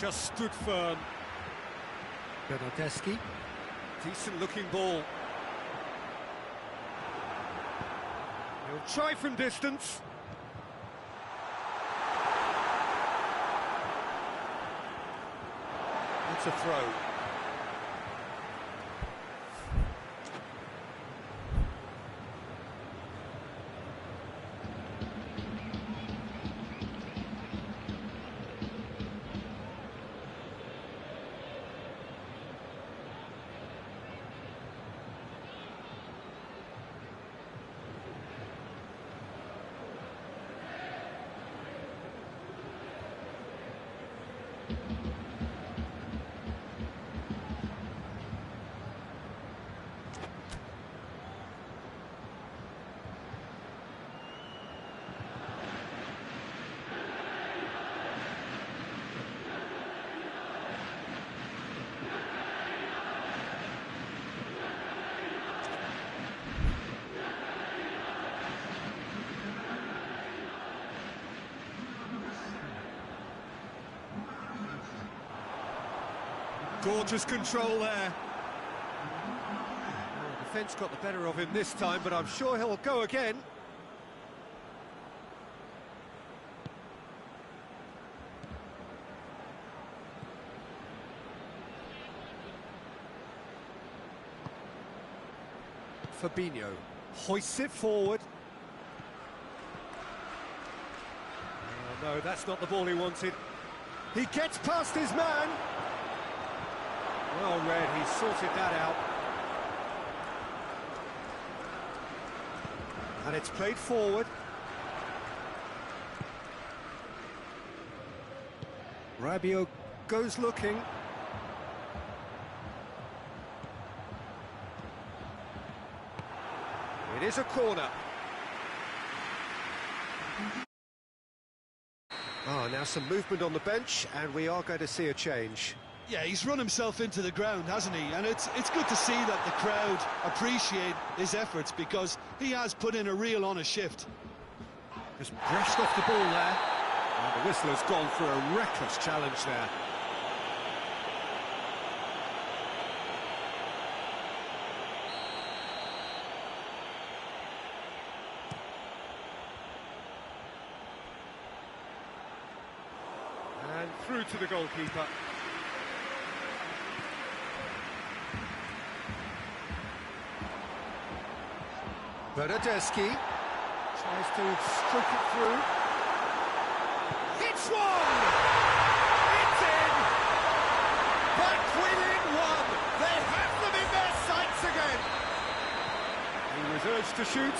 just stood firm. Bernardeschi. Decent looking ball. He'll try from distance. It's a throw. Gorgeous control there. Well, the defence got the better of him this time, but I'm sure he'll go again. Fabinho hoists it forward. Oh, no, that's not the ball he wanted. He gets past his man. Well read, he sorted that out. And it's played forward. Rabiot goes looking. It is a corner. Now some movement on the bench, and we are going to see a change. Yeah, he's run himself into the ground, hasn't he? And it's good to see that the crowd appreciate his efforts, because he has put in a real honest shift. Just brushed off the ball there. And the whistler's gone for a reckless challenge there. And through to the goalkeeper. Bernardeschi tries to stroke it through. It's one! It's in! Back within one! They have them in their sights again! He was urged to shoot,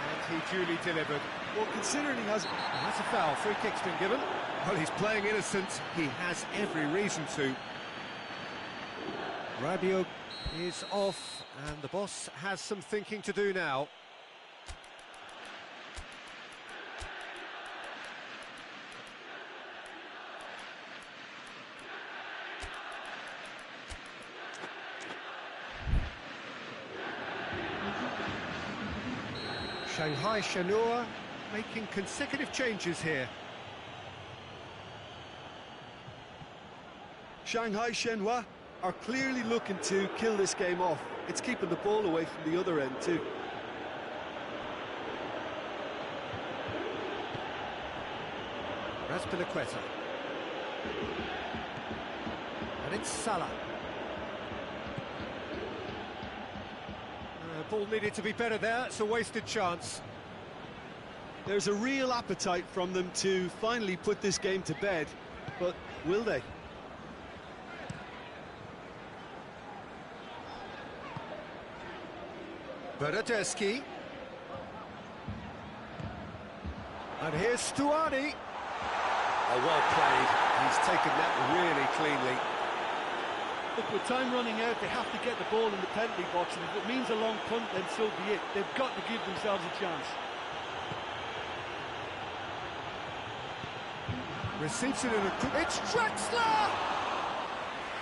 and he duly delivered. Well, considering he has... That's a foul. Free kick's been given. Well, he's playing innocent. He has every reason to. Rabiot is off, and the boss has some thinking to do now. Shanghai Shenhua making consecutive changes here. Shanghai Shenhua are clearly looking to kill this game off. It's keeping the ball away from the other end too. Raspinaqueta. And it's Salah. Ball needed to be better there. It's a wasted chance. There's a real appetite from them to finally put this game to bed, but will they? Bernardeschi. And here's Stuani. Oh, well played. He's taken that really cleanly. Look, with time running out, they have to get the ball in the penalty box, and if it means a long punt, then so be it. They've got to give themselves a chance. Receives it in a... It's Draxler!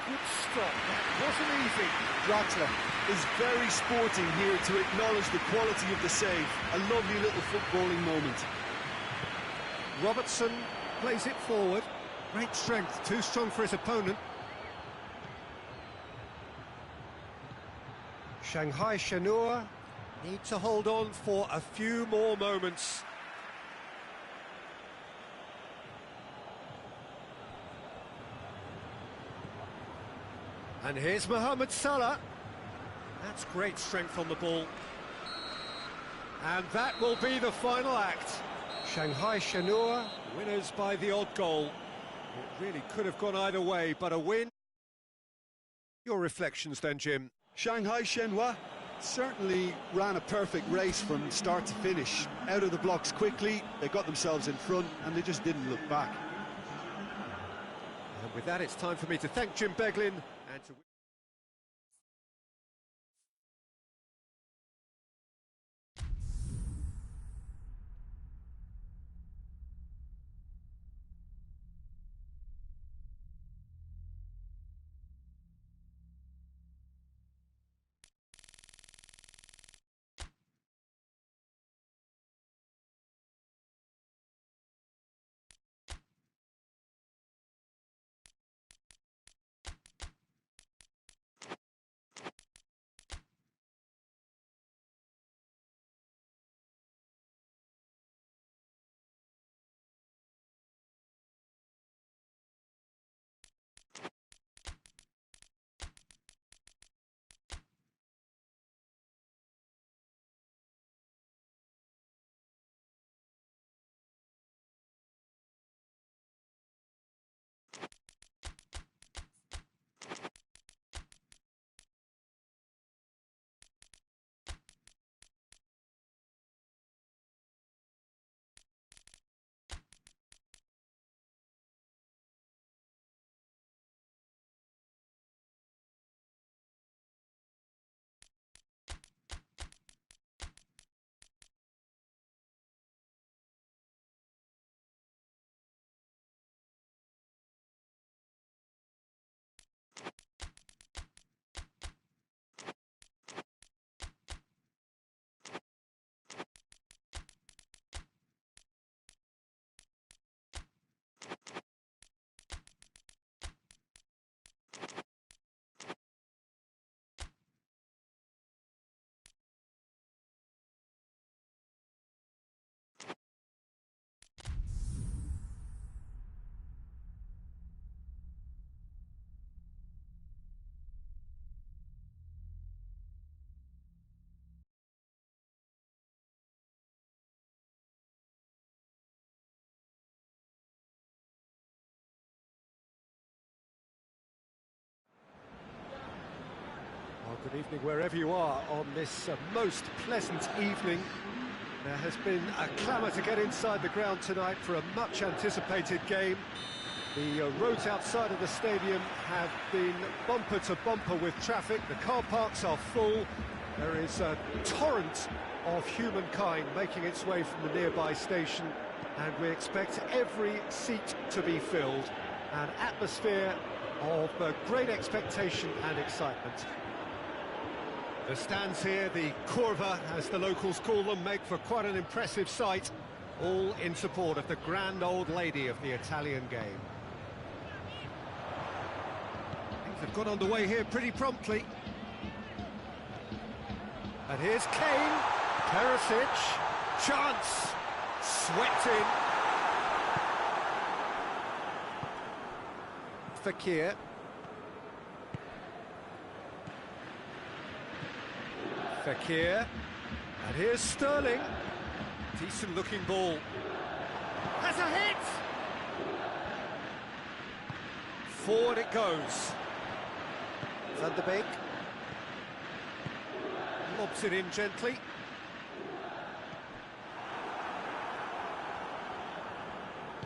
Good stop. That wasn't easy. Draxler is very sporting here to acknowledge the quality of the save. A lovely little footballing moment. Robertson plays it forward. Great strength, too strong for his opponent. Shanghai Shenhua need to hold on for a few more moments. And here's Mohamed Salah. That's great strength on the ball. And that will be the final act. Shanghai Shenhua, winners by the odd goal. It really could have gone either way, but a win. Your reflections then, Jim? Shanghai Shenhua certainly ran a perfect race from start to finish. Out of the blocks quickly, they got themselves in front, and they just didn't look back. And with that, it's time for me to thank Jim Beglin and to... Well, good evening wherever you are on this most pleasant evening. There has been a clamour to get inside the ground tonight for a much anticipated game. The roads outside of the stadium have been bumper to bumper with traffic. The car parks are full. There is a torrent of humankind making its way from the nearby station, and we expect every seat to be filled. An atmosphere of great expectation and excitement. The stands here, the curva, as the locals call them, make for quite an impressive sight, all in support of the grand old lady of the Italian game. Things have got underway here pretty promptly. And here's Kane, Perisic, chance, swept in. Fekir. Fekir, and here's Sterling. Decent looking ball. Has a hit! Forward it goes. Van der Beek. Lobs it in gently.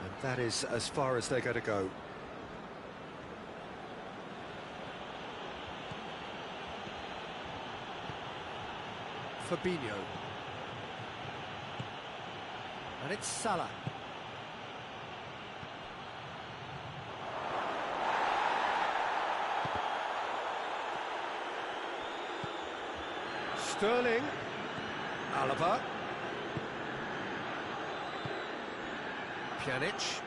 And that is as far as they're going to go. Fabinho. And it's Salah. Sterling. Alaba. Pjanic.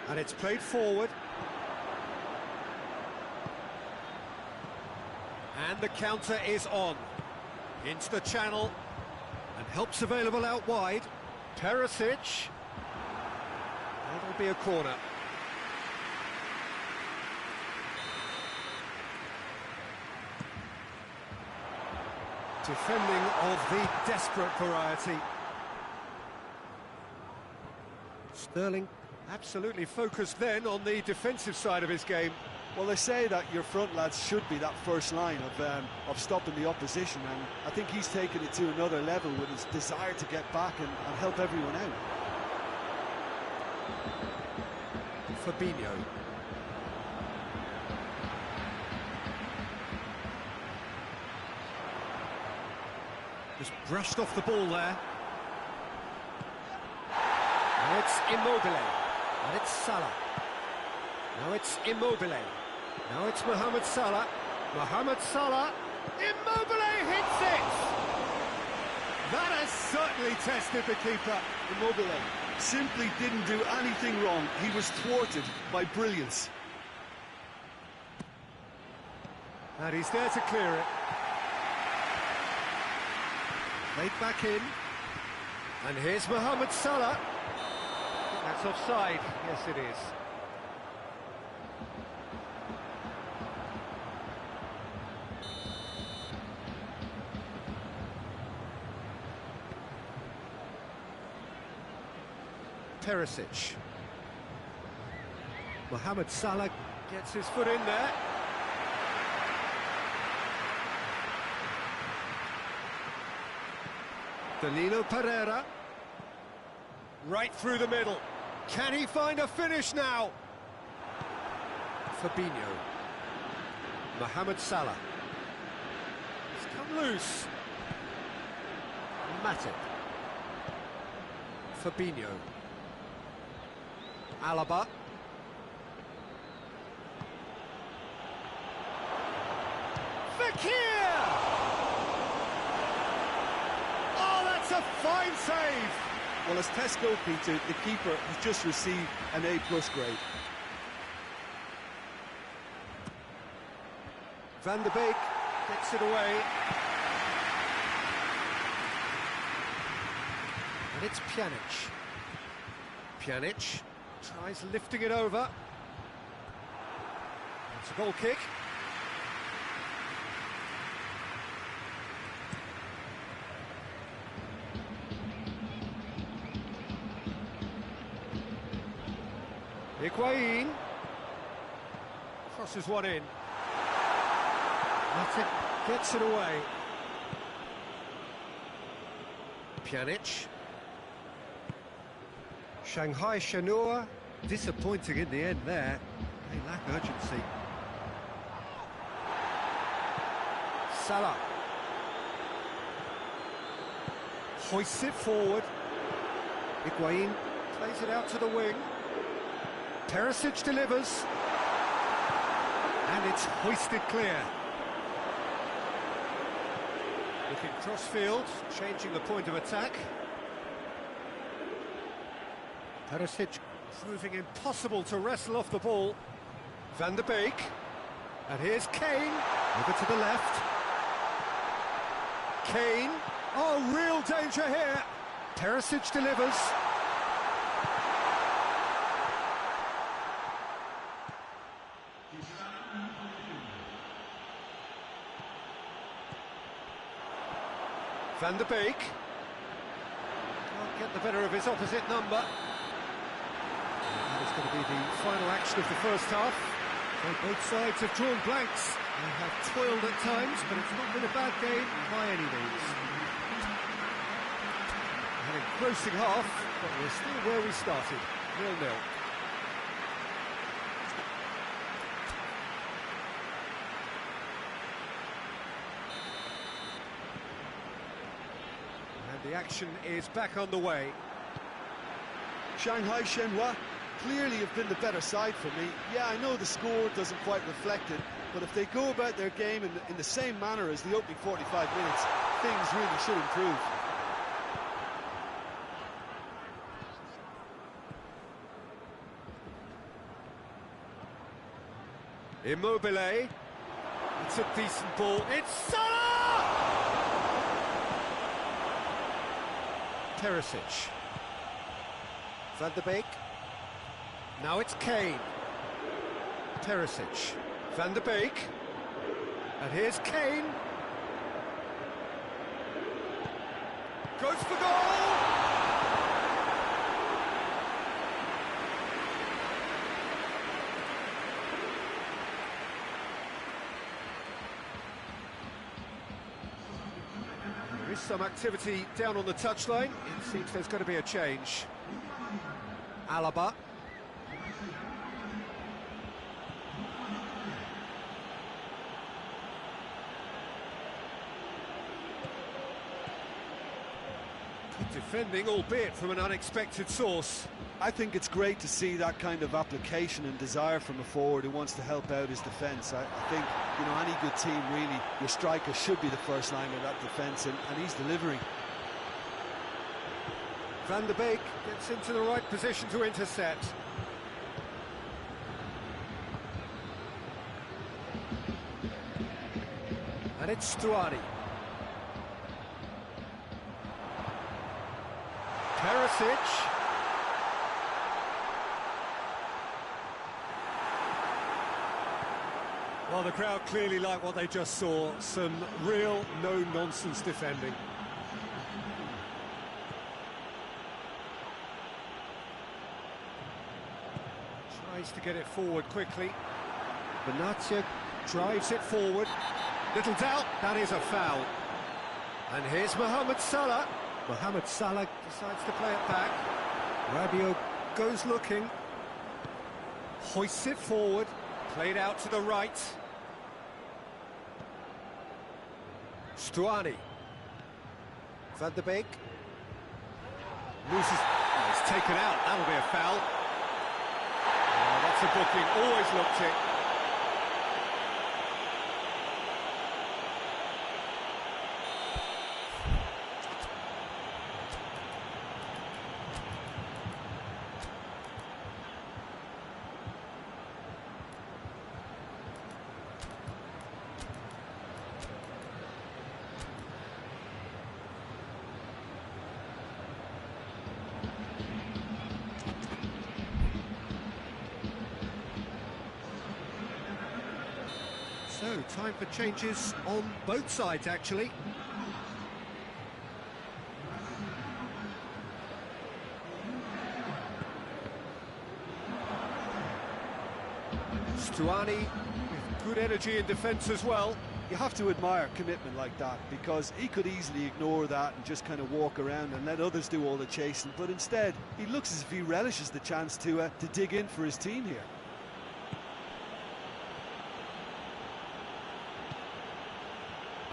And it's played forward. And the counter is on. Into the channel. And help's available out wide. Perisic. That'll be a corner. Defending of the desperate variety. Sterling absolutely focused then on the defensive side of his game. Well, they say that your front lads should be that first line of stopping the opposition, and I think he's taken it to another level with his desire to get back and help everyone out. Fabinho. Just brushed off the ball there. Now it's Immobile. And it's Salah. Now it's Immobile. Now it's Mohamed Salah. Mohamed Salah. Immobile hits it! That has certainly tested the keeper. Immobile simply didn't do anything wrong. He was thwarted by brilliance. And he's there to clear it. Played back in. And here's Mohamed Salah. That's offside. Yes, it is. Perisic. Mohamed Salah gets his foot in there. Danilo Pereira. Right through the middle. Can he find a finish now? Fabinho. Mohamed Salah. He's come loose. Matip. Fabinho. Alaba. Fekir! Oh, that's a fine save! Well, as test goalkeeper, the keeper has just received an A+ grade. Van der Beek gets it away. And it's Pjanic. Pjanic tries lifting it over. It's a goal kick. Higuain crosses one in. Matip gets it away. Pjanic. Shanghai Shenhua, disappointing in the end there. They lack urgency. Salah. Hoists it forward. Higuain plays it out to the wing. Perisic delivers. And it's hoisted clear. Looking cross-field, changing the point of attack. Perisic proving impossible to wrestle off the ball. Van der Beek. And here's Kane. Over to the left. Kane. Oh, real danger here. Perisic delivers. Van der Beek. Can't get the better of his opposite number. That is going to be the final action of the first half. So both sides have drawn blanks. They have toiled at times, but it's not been a bad game by any means. An engrossing half, but we're still where we started, 0-0. And the action is back underway. Shanghai Shenhua clearly have been the better side for me. Yeah, I know the score doesn't quite reflect it, but if they go about their game in the same manner as the opening 45 minutes, things really should improve. Immobile. It's a decent ball. It's Salah! Perisic. Van de Beek. Now it's Kane. Perisic. Van de Beek. And here's Kane. Goes for goal! There is some activity down on the touchline. It seems there's going to be a change. Alaba. Good defending, albeit from an unexpected source. I think it's great to see that kind of application and desire from a forward who wants to help out his defence. I think, you know, any good team, really, your striker should be the first line of that defence, and he's delivering. Van de Beek gets into the right position to intercept. And it's Stuani. Perisic. Well, the crowd clearly like what they just saw. Some real no-nonsense defending. Tries to get it forward quickly. Benatia drives it forward. Little doubt, that is a foul. And here's Mohamed Salah. Mohamed Salah decides to play it back. Rabiot goes looking. Hoists it forward. Played out to the right. Stuani. Van de Beek. Loses. Oh, it's taken out. That'll be a foul. Oh, that's a booking. Always looked it. So, time for changes on both sides, actually. Stuani with good energy in defence as well. You have to admire commitment like that, because he could easily ignore that and just kind of walk around and let others do all the chasing, but instead he looks as if he relishes the chance to dig in for his team here.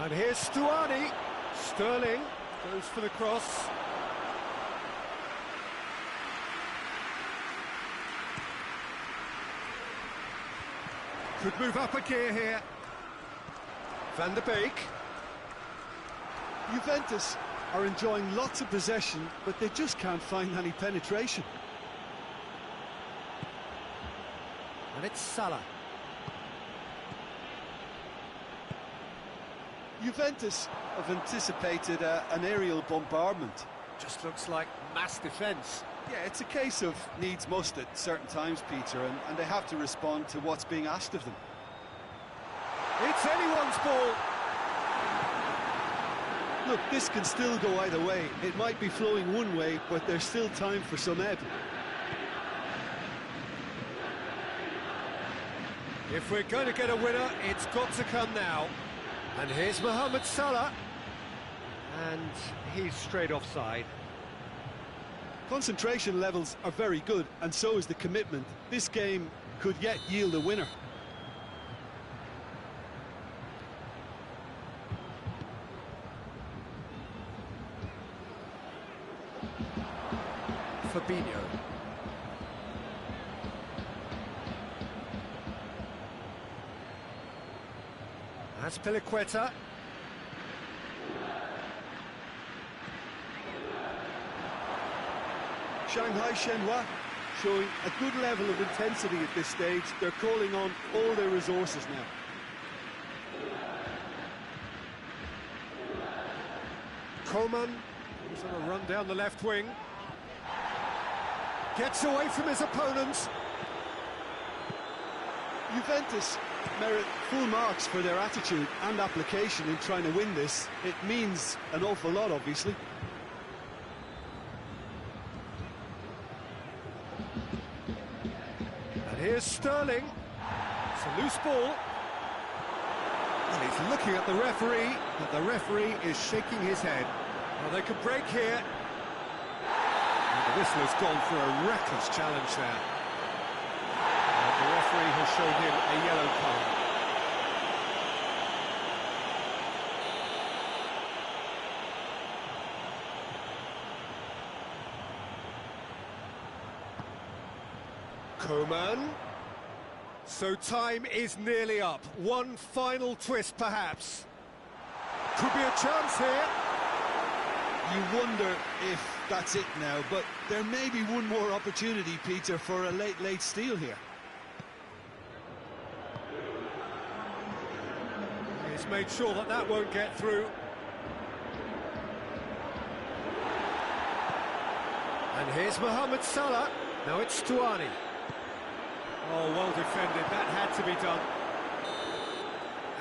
And here's Stuani. Sterling goes for the cross. Could move up a gear here. Van de Beek. Juventus are enjoying lots of possession, but they just can't find any penetration. And it's Salah. Juventus have anticipated an aerial bombardment. Just looks like mass defence. Yeah, it's a case of needs must at certain times, Peter, and they have to respond to what's being asked of them. It's anyone's ball. Look, this can still go either way. It might be flowing one way, but there's still time for some ebb. If we're going to get a winner, it's got to come now. And here's Mohamed Salah. And he's straight offside. Concentration levels are very good, and so is the commitment. This game could yet yield a winner. Fabinho. That's Piliqueta. Shanghai Shenhua. showing a good level of intensity at this stage. They're calling on all their resources now. Coman goes on a run down the left wing. Gets away from his opponents. Juventus merit full marks for their attitude and application in trying to win this. It means an awful lot, obviously. And here's Sterling. It's a loose ball. And he's looking at the referee, but the referee is shaking his head. Well, they could break here. And the whistle has gone for a reckless challenge there. And the referee has shown him a yellow card. Coman. So time is nearly up. One final twist, perhaps. Could be a chance here. You wonder if that's it now, but there may be one more opportunity, Peter, for a late steal here. He's made sure that that won't get through. And here's Mohamed Salah. Now it's Stuani. Oh, well defended. That had to be done.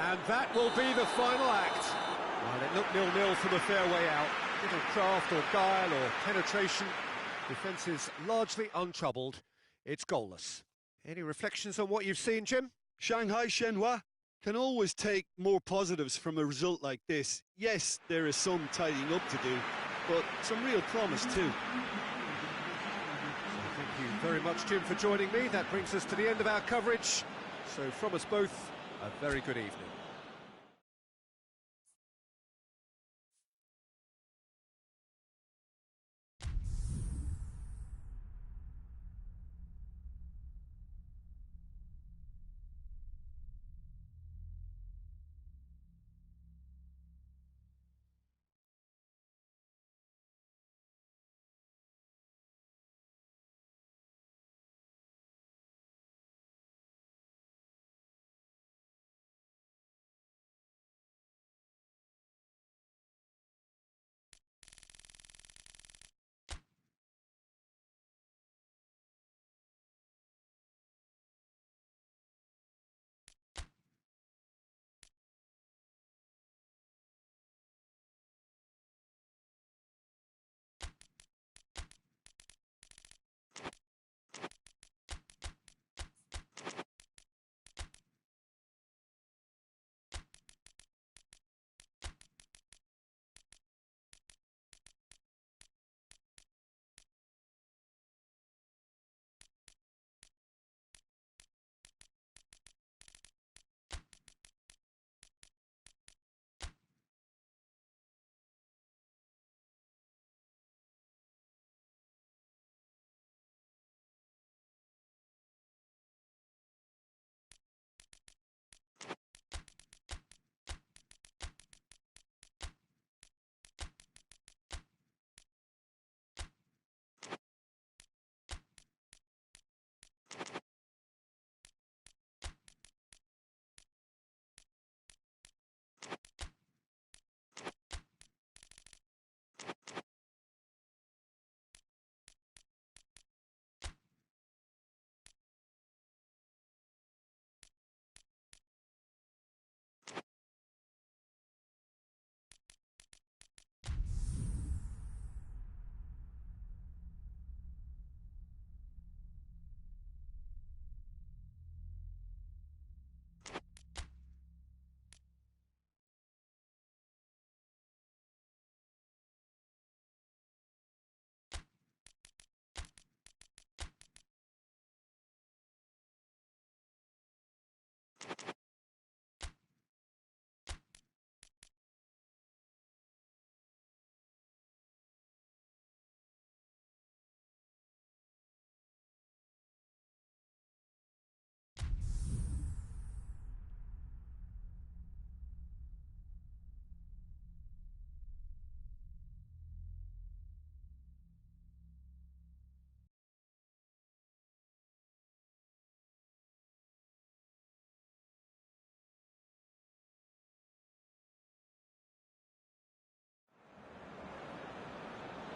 And that will be the final act. Well, it looked 0-0 from the fairway out. Little craft or guile or penetration. Defence is largely untroubled. It's goalless. Any reflections on what you've seen, Jim? Shanghai Shenhua can always take more positives from a result like this. Yes, there is some tidying up to do, but some real promise too. Thank you very much, Jim, for joining me. That brings us to the end of our coverage. So from us both, a very good evening.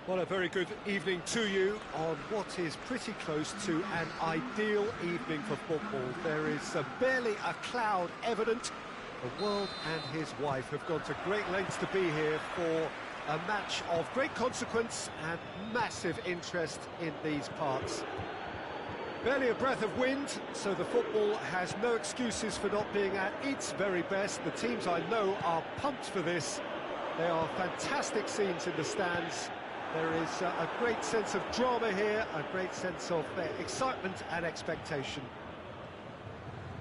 Well, a very good evening to you on what is pretty close to an ideal evening for football. There is barely a cloud evident. The world and his wife have gone to great lengths to be here for a match of great consequence and massive interest in these parts. Barely a breath of wind, so the football has no excuses for not being at its very best. The teams I know are pumped for this. There are fantastic scenes in the stands. There is a great sense of drama here, a great sense of excitement and expectation.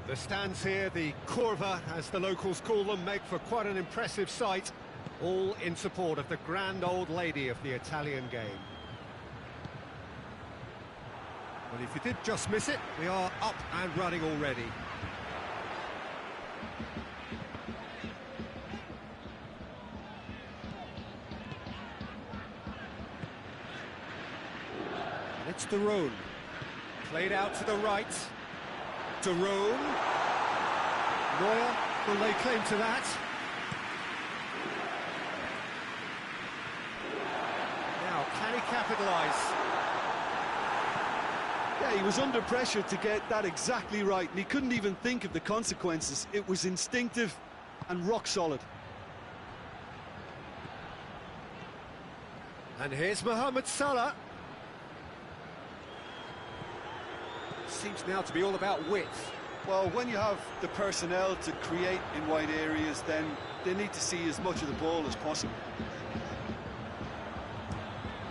The stands here, the curva, as the locals call them, make for quite an impressive sight, all in support of the grand old lady of the Italian game. Well, if you did just miss it, we are up and running already. It's De Roon, played out to the right. De Roon. Neuer will lay claim to that. Now, can he capitalise? Yeah, he was under pressure to get that exactly right, and he couldn't even think of the consequences. It was instinctive and rock solid. And here's Mohamed Salah. Seems now to be all about width. Well, when you have the personnel to create in wide areas, then they need to see as much of the ball as possible.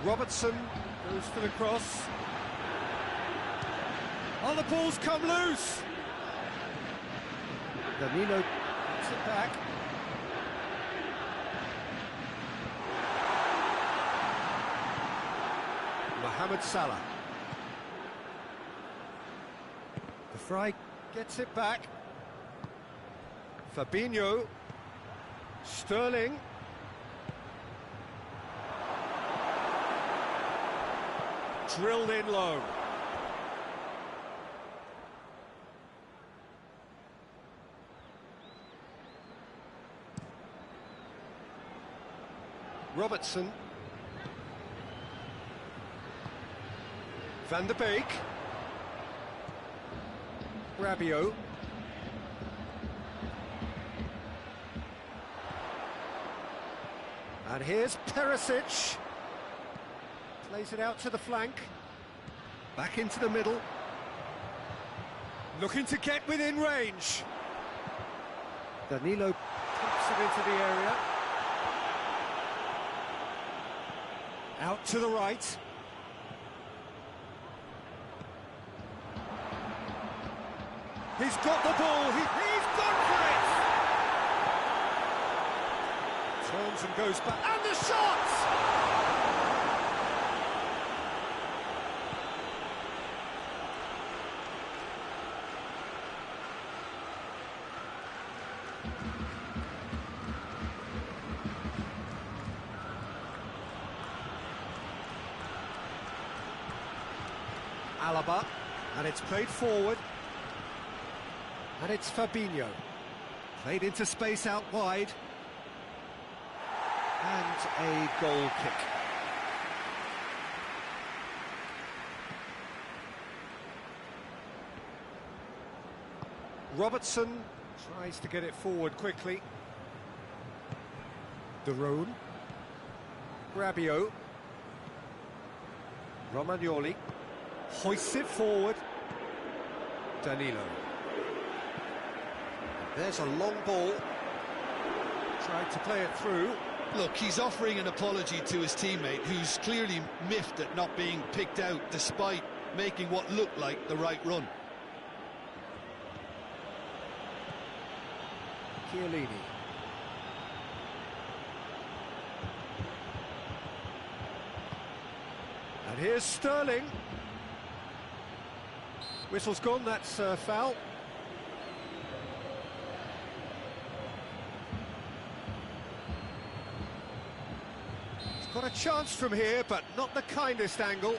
Robertson goes for the cross. Oh, the ball's come loose! Danilo gets it back. Mohamed Salah. The Fry gets it back. Fabinho. Sterling. Drilled in low. Robertson. Van der Beek. Rabiot. And here's Perisic. Plays it out to the flank. Back into the middle. Looking to get within range. Danilo pops it into the area. Out to the right. He's got the ball, he's gone for it! Turns and goes back, and the shot! Alaba, and it's played forward. And it's Fabinho. Played into space out wide. And a goal kick. Robertson tries to get it forward quickly. De Roon. Rabiot. Romagnoli. Hoists it forward. Danilo. There's a long ball. Tried to play it through. Look, he's offering an apology to his teammate, who's clearly miffed at not being picked out despite making what looked like the right run. Chiellini. And here's Sterling. Whistle's gone, that's foul. Got a chance from here, but not the kindest angle.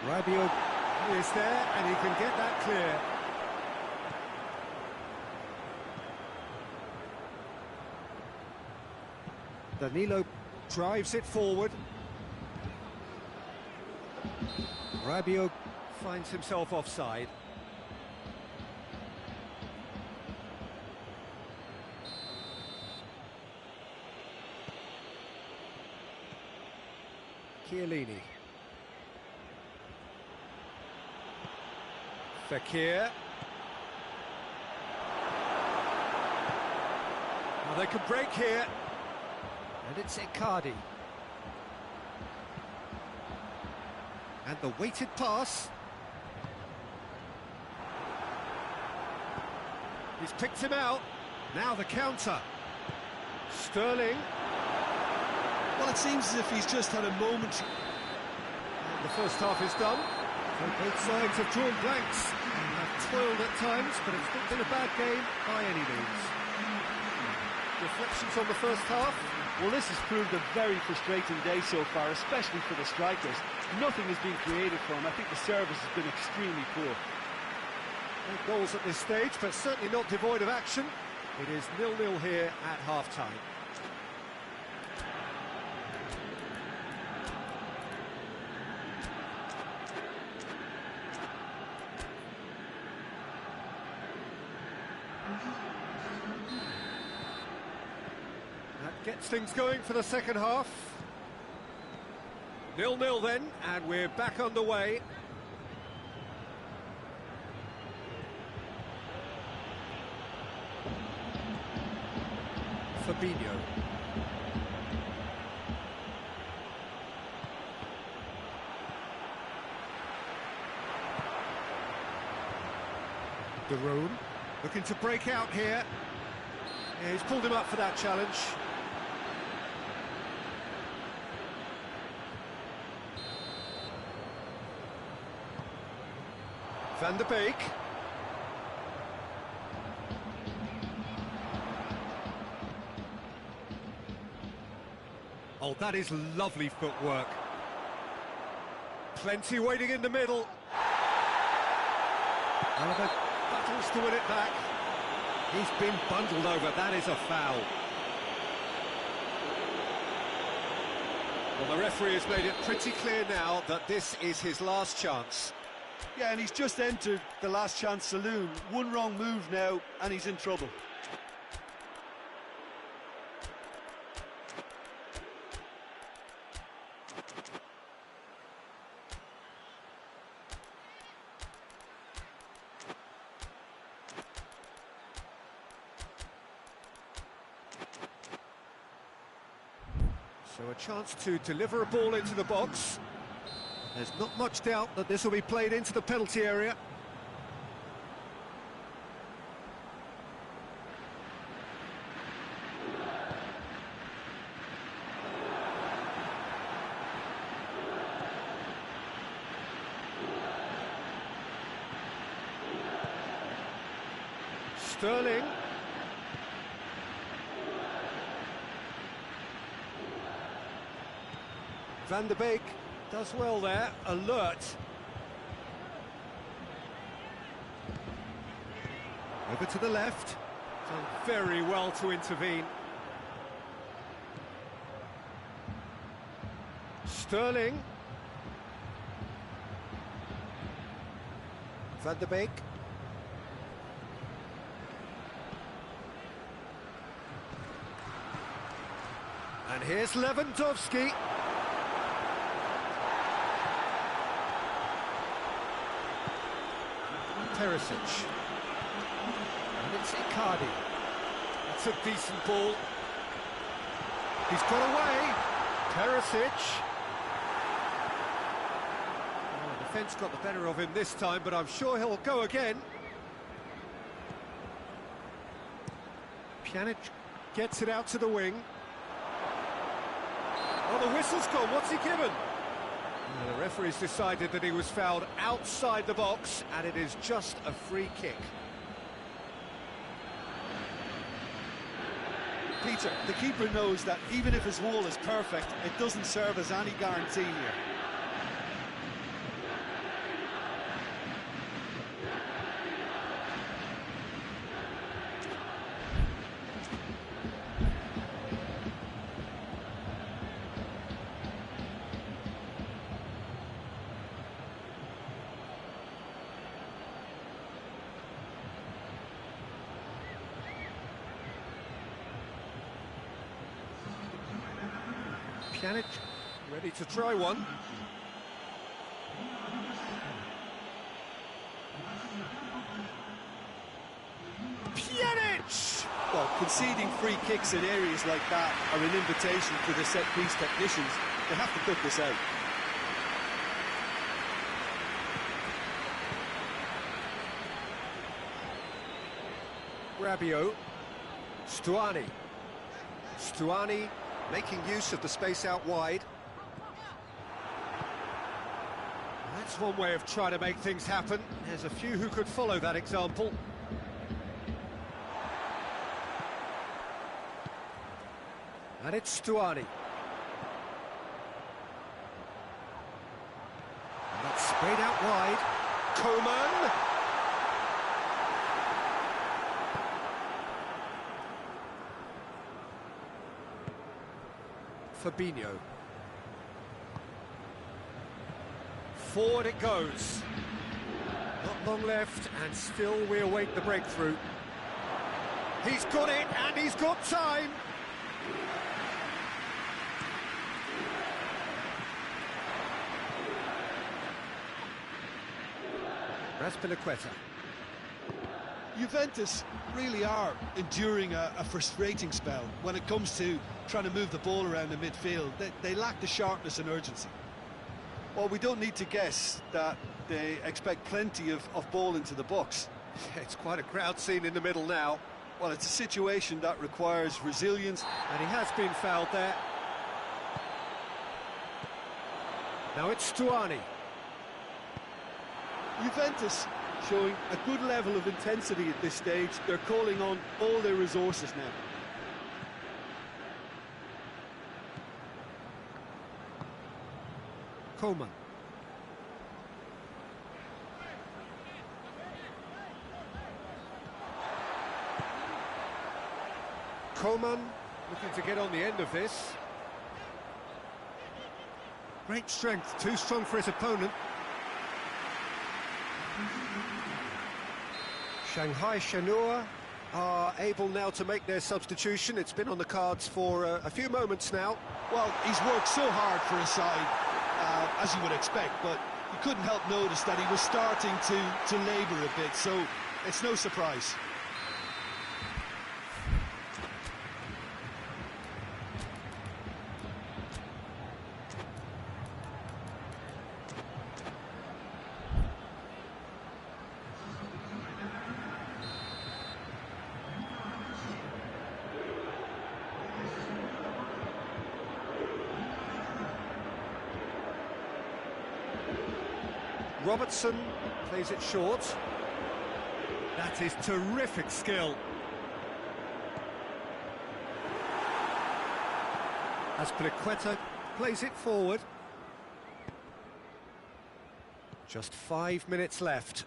Rabiot is there, and he can get that clear. Danilo drives it forward. Rabiot finds himself offside. Chiellini. Fekir. Now they can break here. And it's Icardi. And the weighted pass. He's picked him out. Now the counter. Sterling. Well, it seems as if he's just had a moment. The first half is done. So both sides have drawn blanks and have toiled at times, but it's not been a bad game by any means. Reflections on the first half? Well, this has proved a very frustrating day so far, especially for the strikers. Nothing has been created for them. I think the service has been extremely poor. No goals at this stage, but certainly not devoid of action. It is 0-0 here at half-time. That gets things going for the second half. 0-0 then, and we're back underway. Fabinho. De Roon looking to break out here. Yeah, he's pulled him up for that challenge. Van der Beek. Oh, that is lovely footwork. Plenty waiting in the middle. Oliver battles to win it back. He's been bundled over. That is a foul. Well, the referee has made it pretty clear now that this is his last chance. Yeah, and he's just entered the last chance saloon. One wrong move now, and he's in trouble. So a chance to deliver a ball into the box. There's not much doubt that this will be played into the penalty area. Sterling. Van der Beek does well there, alert. Over to the left, done very well to intervene. Sterling. Van der Beek. And here's Lewandowski. Perisic. And it's Icardi. That's a decent ball. He's got away. Perisic. Oh, the defence got the better of him this time, but I'm sure he'll go again. Pjanic gets it out to the wing. Oh, the whistle's gone. What's he given? The referee's decided that he was fouled outside the box, and it is just a free kick. Peter, the keeper knows that even if his wall is perfect, it doesn't serve as any guarantee here. Pjanic ready to try one. Pjanic! Well, conceding free kicks in areas like that are an invitation for the set-piece technicians. They have to cut this out. Rabiot. Stuani. Stuani making use of the space out wide. That's one way of trying to make things happen. There's a few who could follow that example. And it's Stuani. And that's sprayed out wide. Coman. Fabinho. Forward it goes. Not long left, and still we await the breakthrough. He's got it, and he's got time. Azpilicueta. Juventus really are enduring a frustrating spell when it comes to trying to move the ball around the midfield. They lack the sharpness and urgency. Well, we don't need to guess that they expect plenty of ball into the box. It's quite a crowd scene in the middle now. Well, it's a situation that requires resilience. And he has been fouled there. Now it's Stuani. Juventus showing a good level of intensity at this stage. They're calling on all their resources now. Coman. Coman looking to get on the end of this. Great strength, too strong for his opponent. Shanghai Shenhua are able now to make their substitution. It's been on the cards for a few moments now. Well, he's worked so hard for his side, as you would expect, but you couldn't help notice that he was starting to labour a bit, so it's no surprise. Robertson plays it short. That is terrific skill. Azpilicueta plays it forward. Just 5 minutes left.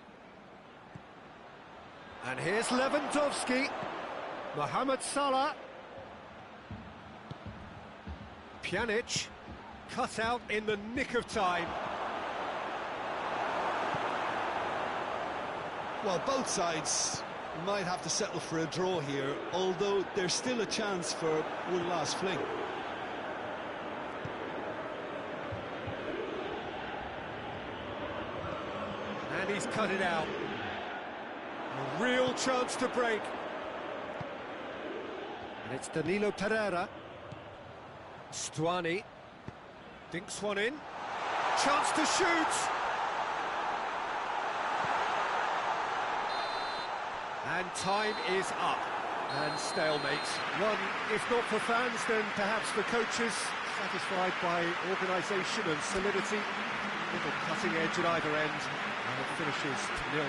And here's Lewandowski. Mohamed Salah. Pjanic cut out in the nick of time. Well, both sides might have to settle for a draw here, although there's still a chance for one last fling. And he's cut it out. A real chance to break. And it's Danilo Pereira. Stuani dinks one in. Chance to shoot. And time is up. And stalemate. One, if not for fans, then perhaps for coaches, satisfied by organisation and solidity. Little cutting edge at either end, and it finishes 0-0.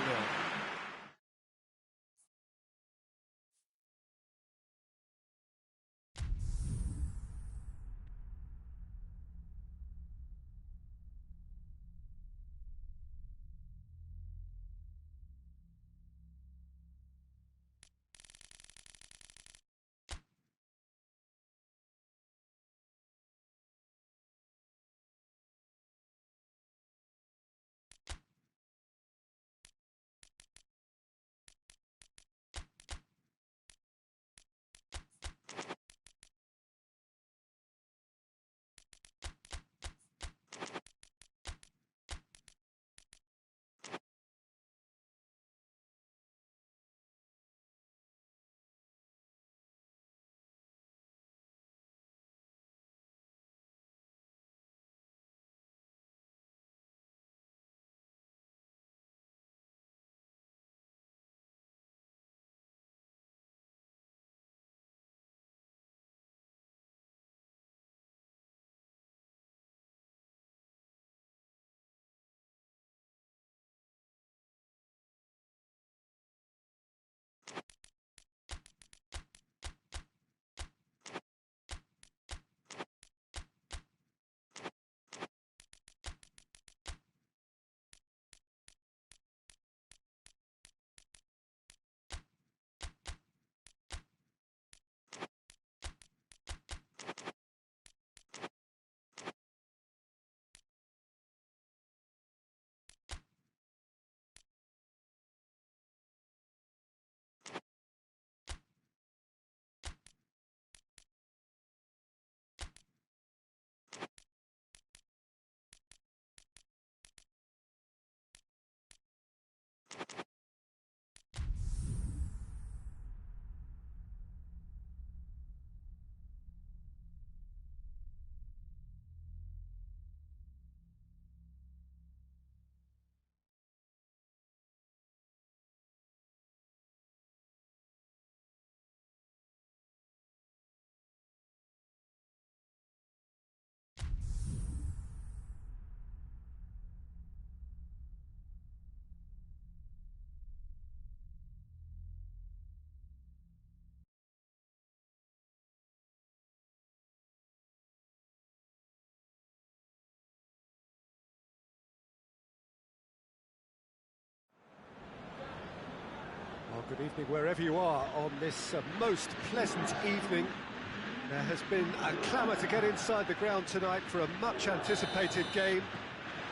Good evening wherever you are on this most pleasant evening. There has been a clamour to get inside the ground tonight for a much-anticipated game.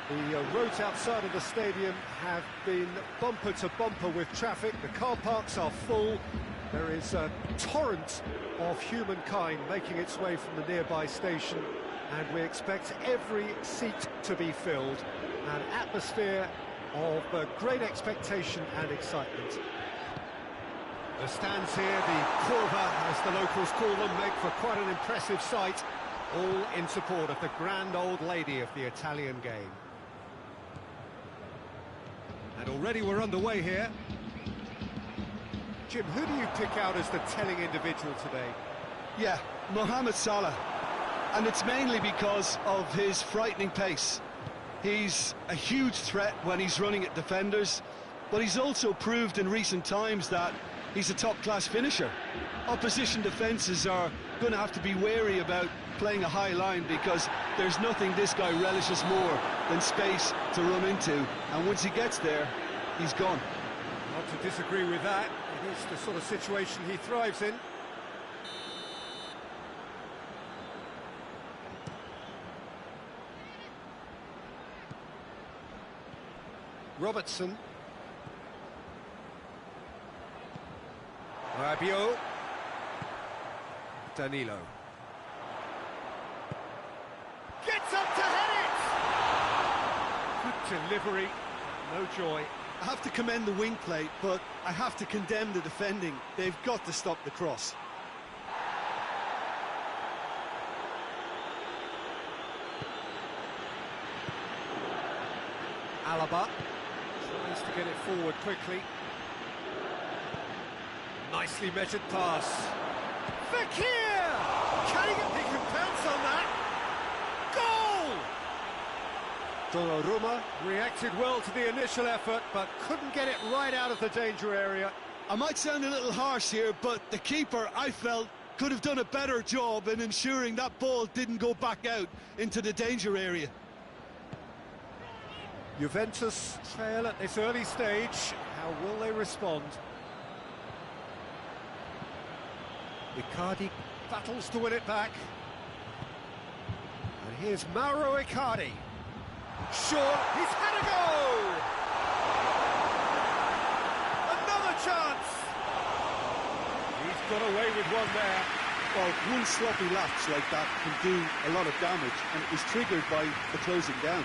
The roads outside of the stadium have been bumper to bumper with traffic. The car parks are full. There is a torrent of humankind making its way from the nearby station, and we expect every seat to be filled. An atmosphere of great expectation and excitement. The stands here, the curva, as the locals call them, make for quite an impressive sight, all in support of the grand old lady of the Italian game. And already we're underway here. Jim, who do you pick out as the telling individual today? Yeah, Mohamed Salah. And it's mainly because of his frightening pace. He's a huge threat when he's running at defenders, but he's also proved in recent times that he's a top-class finisher. Opposition defences are going to have to be wary about playing a high line, because there's nothing this guy relishes more than space to run into, and once he gets there, he's gone. Not to disagree with that. It is the sort of situation he thrives in. Robertson. Rabiot. Danilo. Gets up to head it! Good delivery, no joy. I have to commend the wing play, but I have to condemn the defending. They've got to stop the cross. Alaba tries to get it forward quickly. Nicely measured pass. Fekir! He can pounce on that. Goal! Donnarumma reacted well to the initial effort, but couldn't get it right out of the danger area. I might sound a little harsh here, but the keeper, I felt, could have done a better job in ensuring that ball didn't go back out into the danger area. Juventus trail at this early stage. How will they respond? Icardi battles to win it back. And here's Mauro Icardi. Sure, he's had a go! Another chance! He's got away with one there. Well, one sloppy lapse like that can do a lot of damage, and it was triggered by the closing down.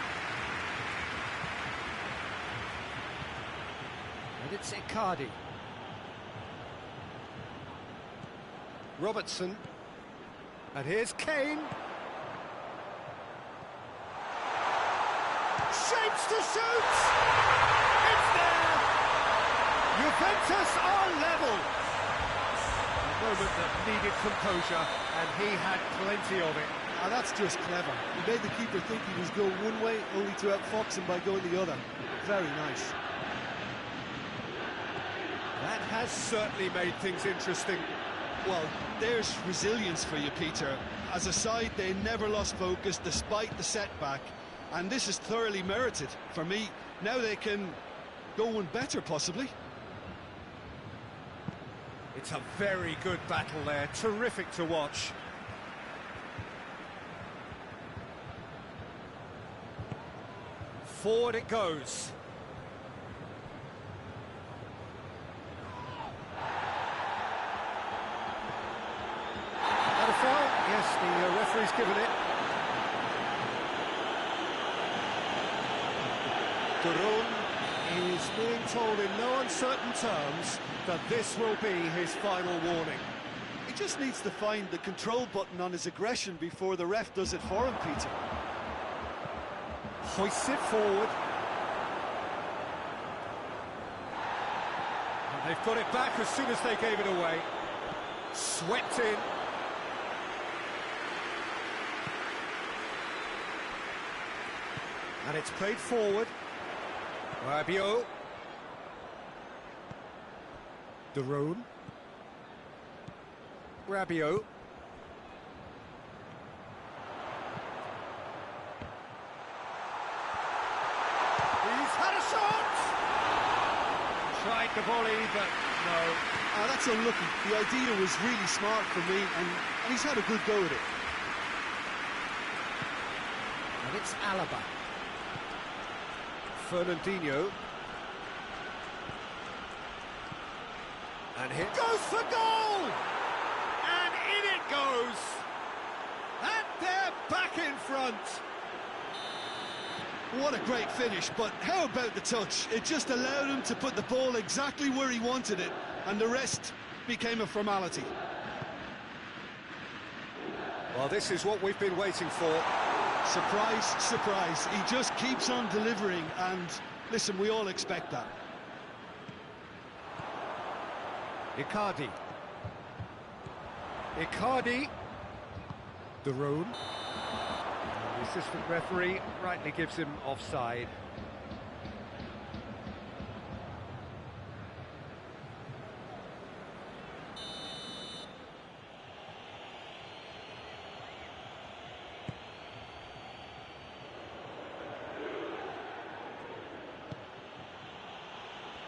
And it's Icardi. Robertson. And here's Kane. Shapes to shoot! It's there! Juventus are level! A moment that needed composure, and he had plenty of it. Now that's just clever. He made the keeper think he was going one way, only to outfox him by going the other. Very nice. That has certainly made things interesting. Well, there's resilience for you, Peter. As a side, they never lost focus despite the setback, and this is thoroughly merited for me. Now they can go one better, possibly. It's a very good battle there, terrific to watch. Forward it goes. Yes, the referee's given it. Duron is being told in no uncertain terms that this will be his final warning. He just needs to find the control button on his aggression before the ref does it for him, Peter. Hoists it forward. And they've got it back as soon as they gave it away. Swept in. And it's played forward. Rabiot. Duron. Rabiot. He's had a shot! Tried the volley, but No. That's unlucky. The idea was really smart for me, and he's had a good go at it. And it's Alaba. Fernandinho. And here goes for goal! And in it goes! And they're back in front! What a great finish, but how about the touch? It just allowed him to put the ball exactly where he wanted it, and the rest became a formality. Well, this is what we've been waiting for. Surprise, surprise. He just keeps on delivering, and listen, we all expect that. Icardi. De Roon. The assistant referee rightly gives him offside.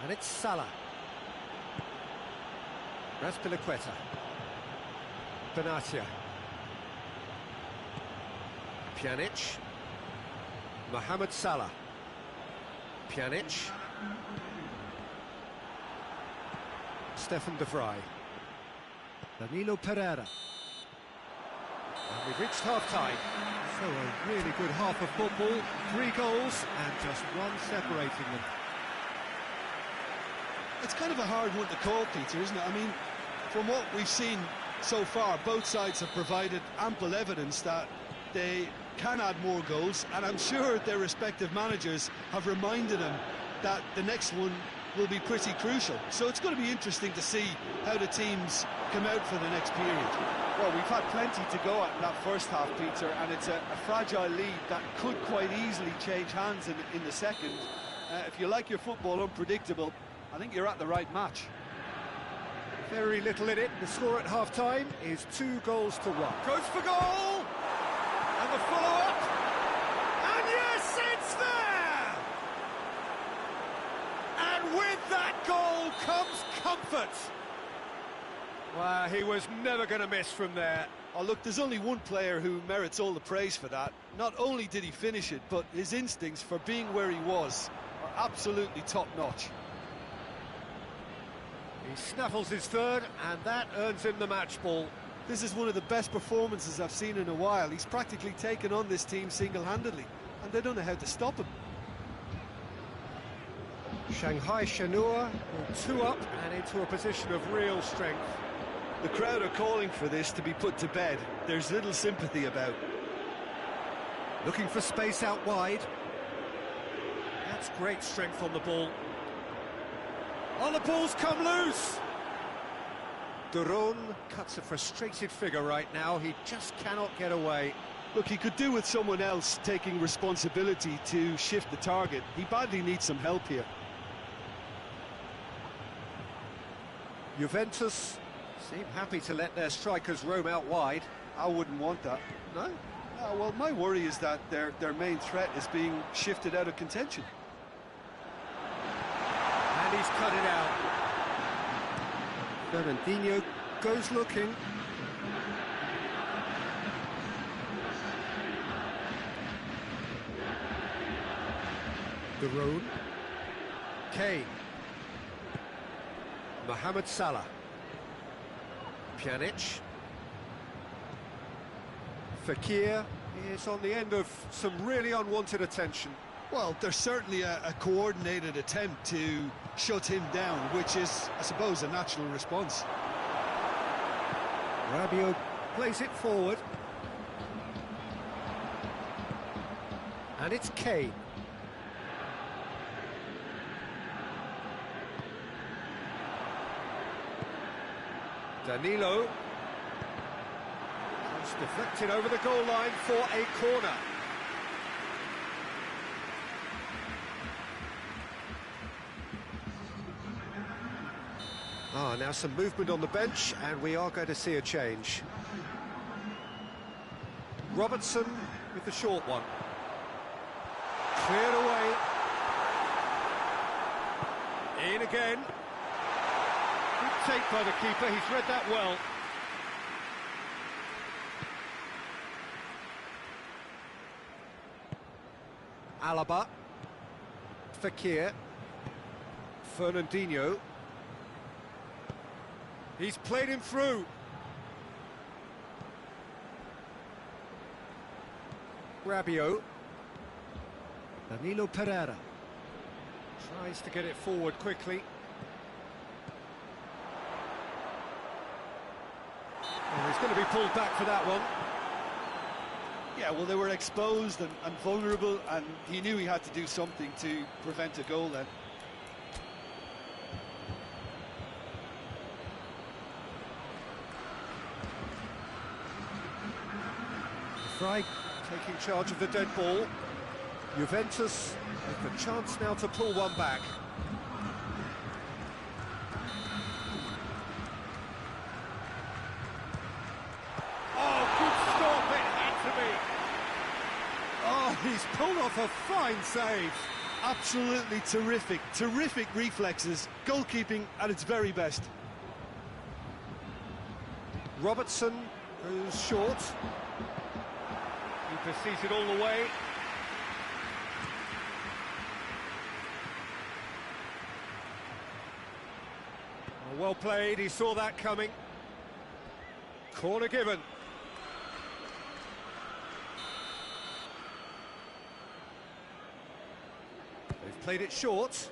And it's Salah. Raspilicueta. Benatia. Pjanic. Mohamed Salah. Pjanic. Stefan de Vrij. Danilo Pereira. And we've reached half-time. So a really good half of football. 3 goals and just one separating them. It's kind of a hard one to call, Peter, isn't it? I mean, from what we've seen so far, both sides have provided ample evidence that they can add more goals, and I'm sure their respective managers have reminded them that the next one will be pretty crucial. So it's going to be interesting to see how the teams come out for the next period. Well, we've had plenty to go at in that first half, Peter, and it's a fragile lead that could quite easily change hands in the second. If you like your football unpredictable, I think you're at the right match. Very little in it. The score at half-time is 2 goals to 1. Goes for goal! And the follow-up! And yes, it's there! And with that goal comes comfort! Well, he was never going to miss from there. Oh, look, there's only one player who merits all the praise for that. Not only did he finish it, but his instincts for being where he was are absolutely top-notch. He snaffles his third, and that earns him the match ball. This is one of the best performances I've seen in a while. He's practically taken on this team single-handedly, and they don't know how to stop him. Shanghai Shenhua go 2 up and into a position of real strength. The crowd are calling for this to be put to bed. There's little sympathy about. Looking for space out wide. That's great strength on the ball. Oh, the ball's come loose! De Roon cuts a frustrated figure right now. He just cannot get away. Look, he could do with someone else taking responsibility to shift the target. He badly needs some help here. Juventus seem happy to let their strikers roam out wide. I wouldn't want that. No? Well, my worry is that their main threat is being shifted out of contention. And he's cut it out. Fernandinho goes looking. De Roon. Kane. Mohamed Salah. Pjanic. Fekir is on the end of some really unwanted attention. Well, there's certainly a coordinated attempt to shut him down, which is, I suppose, a natural response. Rabiot plays it forward. And it's Kane. Danilo. It's deflected over the goal line for a corner. Now some movement on the bench, and we are going to see a change. Robertson with the short one. Cleared away. In again. take by the keeper, he's read that well. Alaba. Fekir. Fernandinho. He's played him through. Rabiot. Danilo Pereira. Tries to get it forward quickly. Oh, he's going to be pulled back for that one. Yeah, well, they were exposed and vulnerable, and he knew he had to do something to prevent a goal then. Fry taking charge of the dead ball. Juventus with the chance now to pull one back. Oh, good stop, it had to be. Oh, he's pulled off a fine save. Absolutely terrific reflexes, goalkeeping at its very best. Robertson goes short. Keeper sees it all the way. Oh, well played, he saw that coming. Corner given. They've played it short.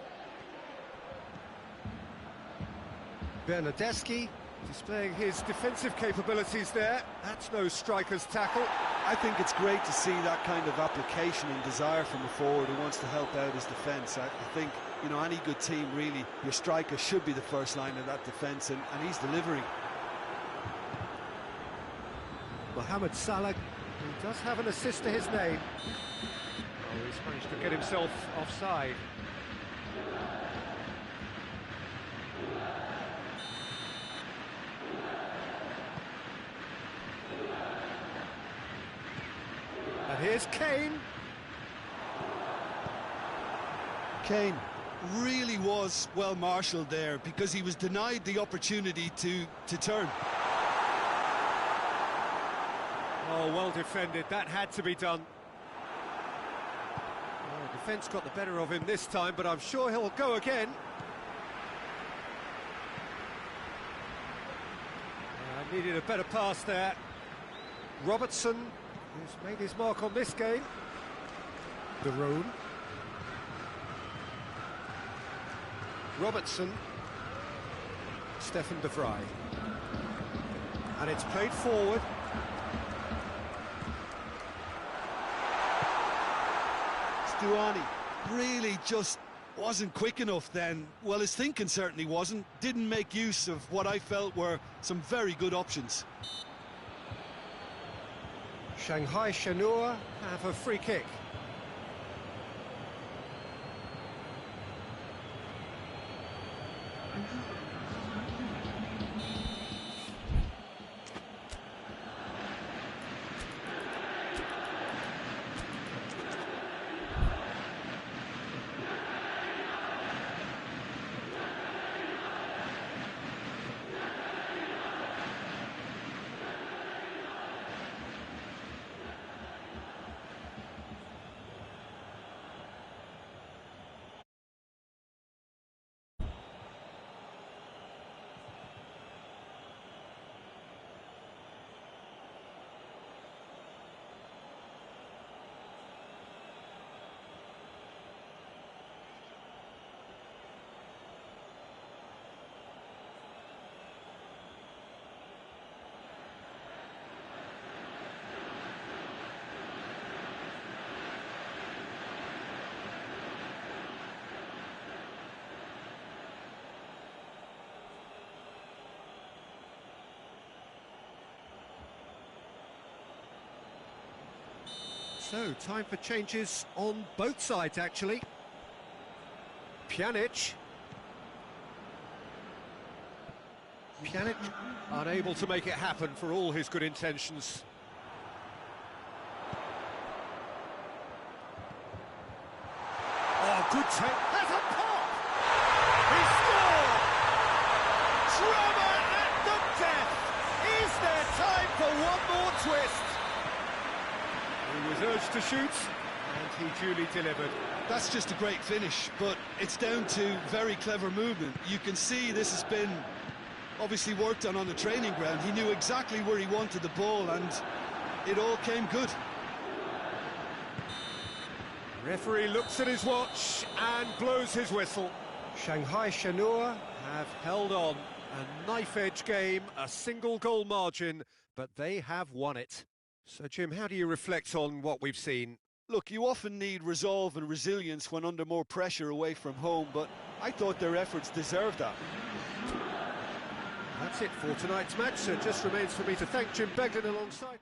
Bernardeschi displaying his defensive capabilities there. That's no striker's tackle. I think it's great to see that kind of application and desire from a forward who wants to help out his defence. I think, you know, any good team, really, your striker should be the first line of that defence, and he's delivering. Mohamed Salah, who does have an assist to his name. Oh, he's managed to get himself offside. And here's Kane. Kane really was well marshalled there because he was denied the opportunity to turn. Oh, well defended. That had to be done. Oh, defence got the better of him this time, but I'm sure he'll go again. Needed a better pass there. Robertson, who's made his mark on this game. De Roon. Robertson. Stefan de Vrij. And it's played forward. Stuani really just wasn't quick enough then. Well, his thinking certainly wasn't. Didn't make use of what I felt were some very good options. Shanghai Shenhua have a free kick. So, time for changes on both sides, actually. Pjanic. Pjanic unable to make it happen for all his good intentions. Oh, good take. Has a pop! He scored! to shoot, and he duly delivered. That's just a great finish, but it's down to very clever movement. You can see this has been obviously worked on the training ground. He knew exactly where he wanted the ball, and it all came good. Referee looks at his watch and blows his whistle. Shanghai Shenhua have held on. A knife-edge game, a single-goal margin, but they have won it. So, Jim, how do you reflect on what we've seen? Look, you often need resolve and resilience when under more pressure away from home, but I thought their efforts deserved that. That's it for tonight's match, so it just remains for me to thank Jim Beglin alongside.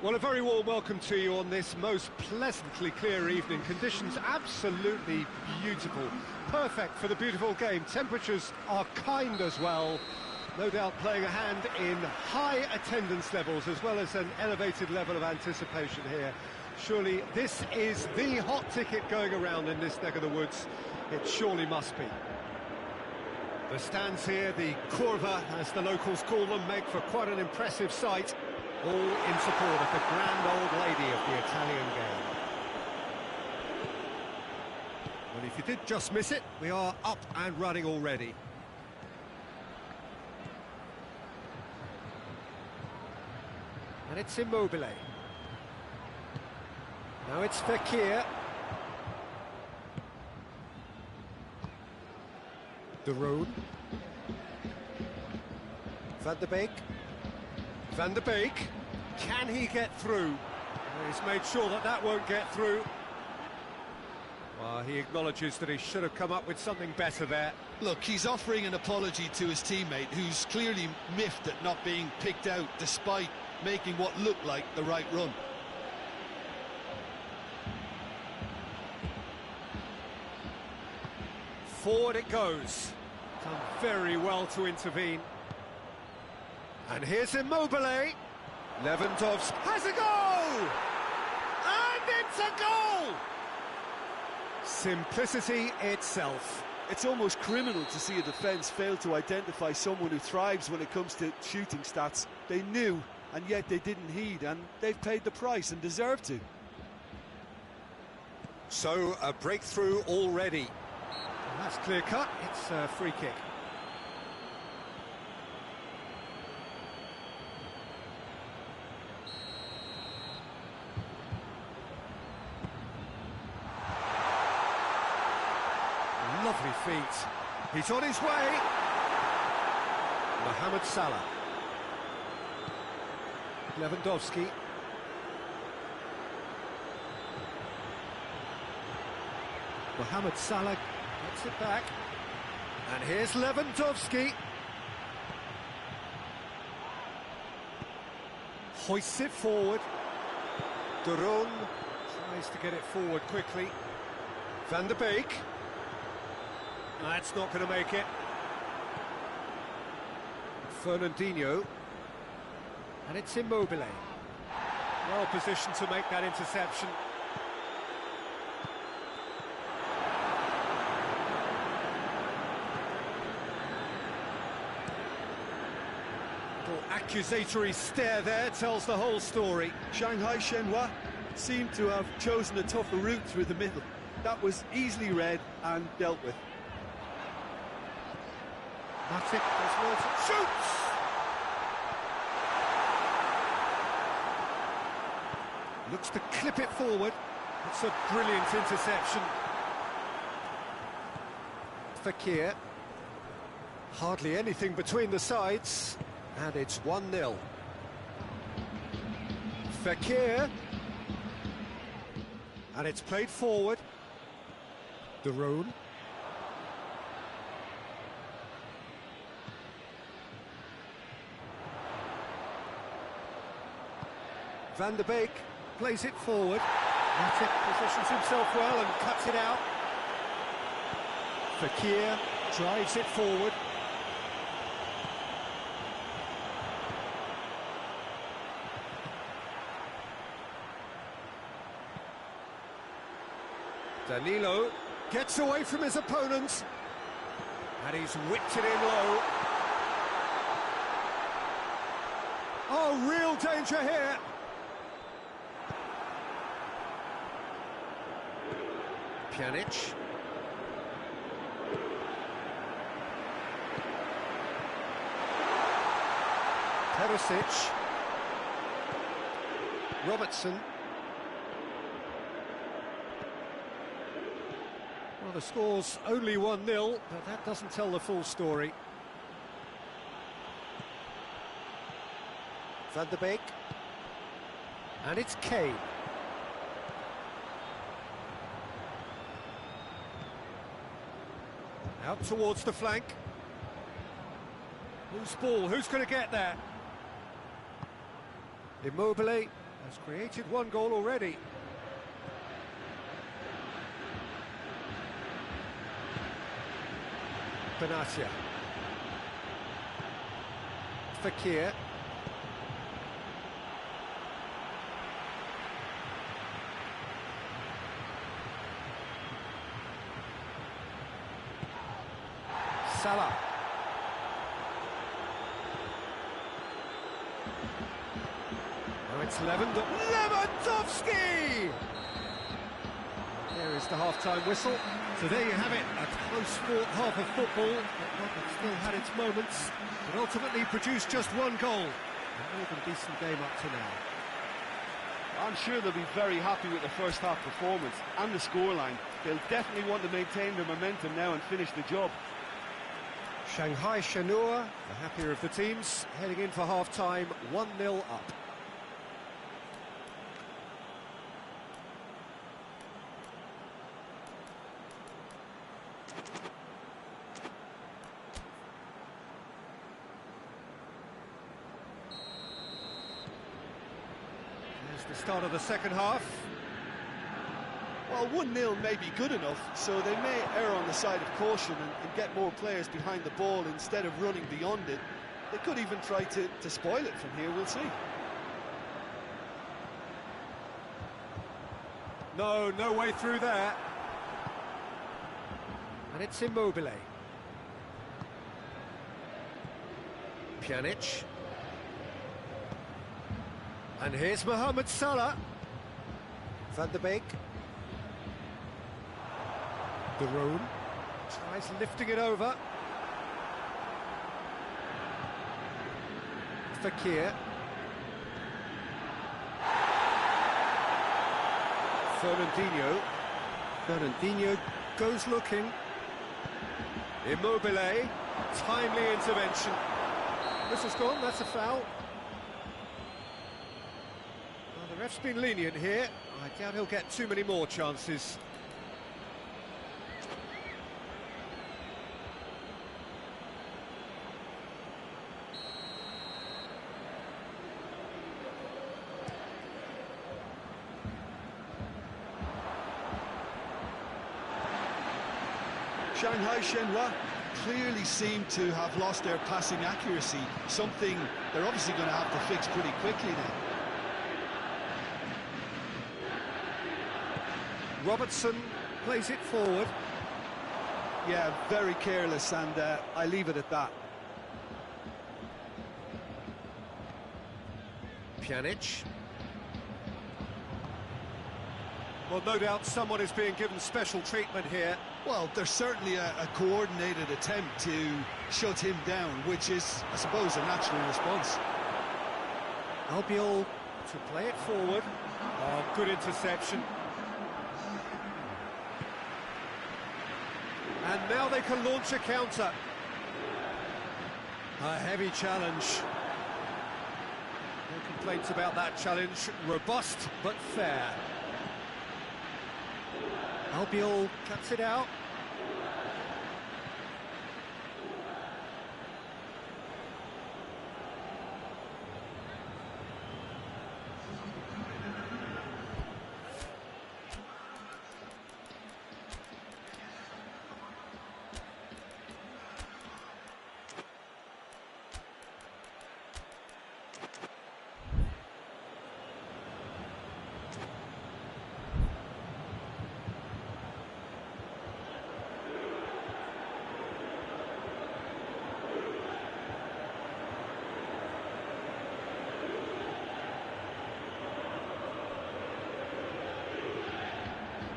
Well, a very warm welcome to you on this most pleasantly clear evening. Conditions absolutely beautiful. Perfect for the beautiful game. Temperatures are kind as well. No doubt playing a hand in high attendance levels as well as an elevated level of anticipation here. Surely this is the hot ticket going around in this neck of the woods. It surely must be. The stands here, the curva, as the locals call them, make for quite an impressive sight. All in support of the grand old lady of the Italian game. Well, if you did just miss it, we are up and running already. And it's Immobile. Now it's Fekir. De Roon. Van der Beek. Van der Beek, can he get through? Well, he's made sure that that won't get through. Well, he acknowledges that he should have come up with something better there. Look, he's offering an apology to his teammate, who's clearly miffed at not being picked out despite making what looked like the right run. forward it goes. Done very well to intervene. And here's Immobile. Lewandowski has a goal! And it's a goal! Simplicity itself. It's almost criminal to see a defence fail to identify someone who thrives when it comes to shooting stats. They knew, and yet they didn't heed, and they've paid the price and deserve to. So, a breakthrough already. And that's clear-cut, it's a free kick. Lovely feet. He's on his way. Mohamed Salah. Lewandowski. Mohamed Salah gets it back. And here's Lewandowski. Hoists it forward. De Roon tries to get it forward quickly. Van der Beek. That's not going to make it. Fernandinho. And it's Immobile. Well positioned to make that interception. Little accusatory stare there tells the whole story. Shanghai Shenhua seemed to have chosen a tougher route through the middle. That was easily read and dealt with. That's it, there's Wilson. Shoots! Looks to clip it forward. It's a brilliant interception. Fekir. Hardly anything between the sides. And it's 1-0. Fekir. And it's played forward. De Roon. Van der Beek plays it forward. Matic positions himself well and cuts it out. Fekir drives it forward. Danilo gets away from his opponent. And he's whipped it in low. Oh, real danger here. Pjanic. Perisic. Robertson. Well, the score's only 1-0, but that doesn't tell the full story. Van der Beek. And it's Kane. Out towards the flank. Loose ball, who's going to get there? Immobile has created one goal already. Benatia. Fekir. Salah. Now it's Lewandowski! There is the half-time whistle. So there you have it, a close-fought half of football, but one that still had its moments, but ultimately produced just one goal. A more than decent game up to now. I'm sure they'll be very happy with the first half performance and the scoreline. They'll definitely want to maintain their momentum now and finish the job. Shanghai Shenhua, the happier of the teams, heading in for half-time, 1-0 up. There's the start of the second half. Well, 1-0 may be good enough, so they may err on the side of caution and get more players behind the ball instead of running beyond it. They could even try to spoil it from here, we'll see. No way through there. And it's Immobile. Pjanic. And here's Mohamed Salah. Van de Beek. De Roon tries lifting it over. Fekir. Fernandinho goes looking. Immobile, timely intervention. Whistle's gone, that's a foul. Well, the ref's been lenient here. I doubt he'll get too many more chances. Shanghai Shenhua clearly seem to have lost their passing accuracy, something they're obviously going to have to fix pretty quickly now. Robertson plays it forward. Yeah, very careless, and I leave it at that. Pjanic. Well, no doubt someone is being given special treatment here. Well, there's certainly a coordinated attempt to shut him down, which is, I suppose, a natural response. Albiol to play it forward. Oh, good interception. And now they can launch a counter. A heavy challenge. No complaints about that challenge. Robust, but fair. Albiol cuts it out.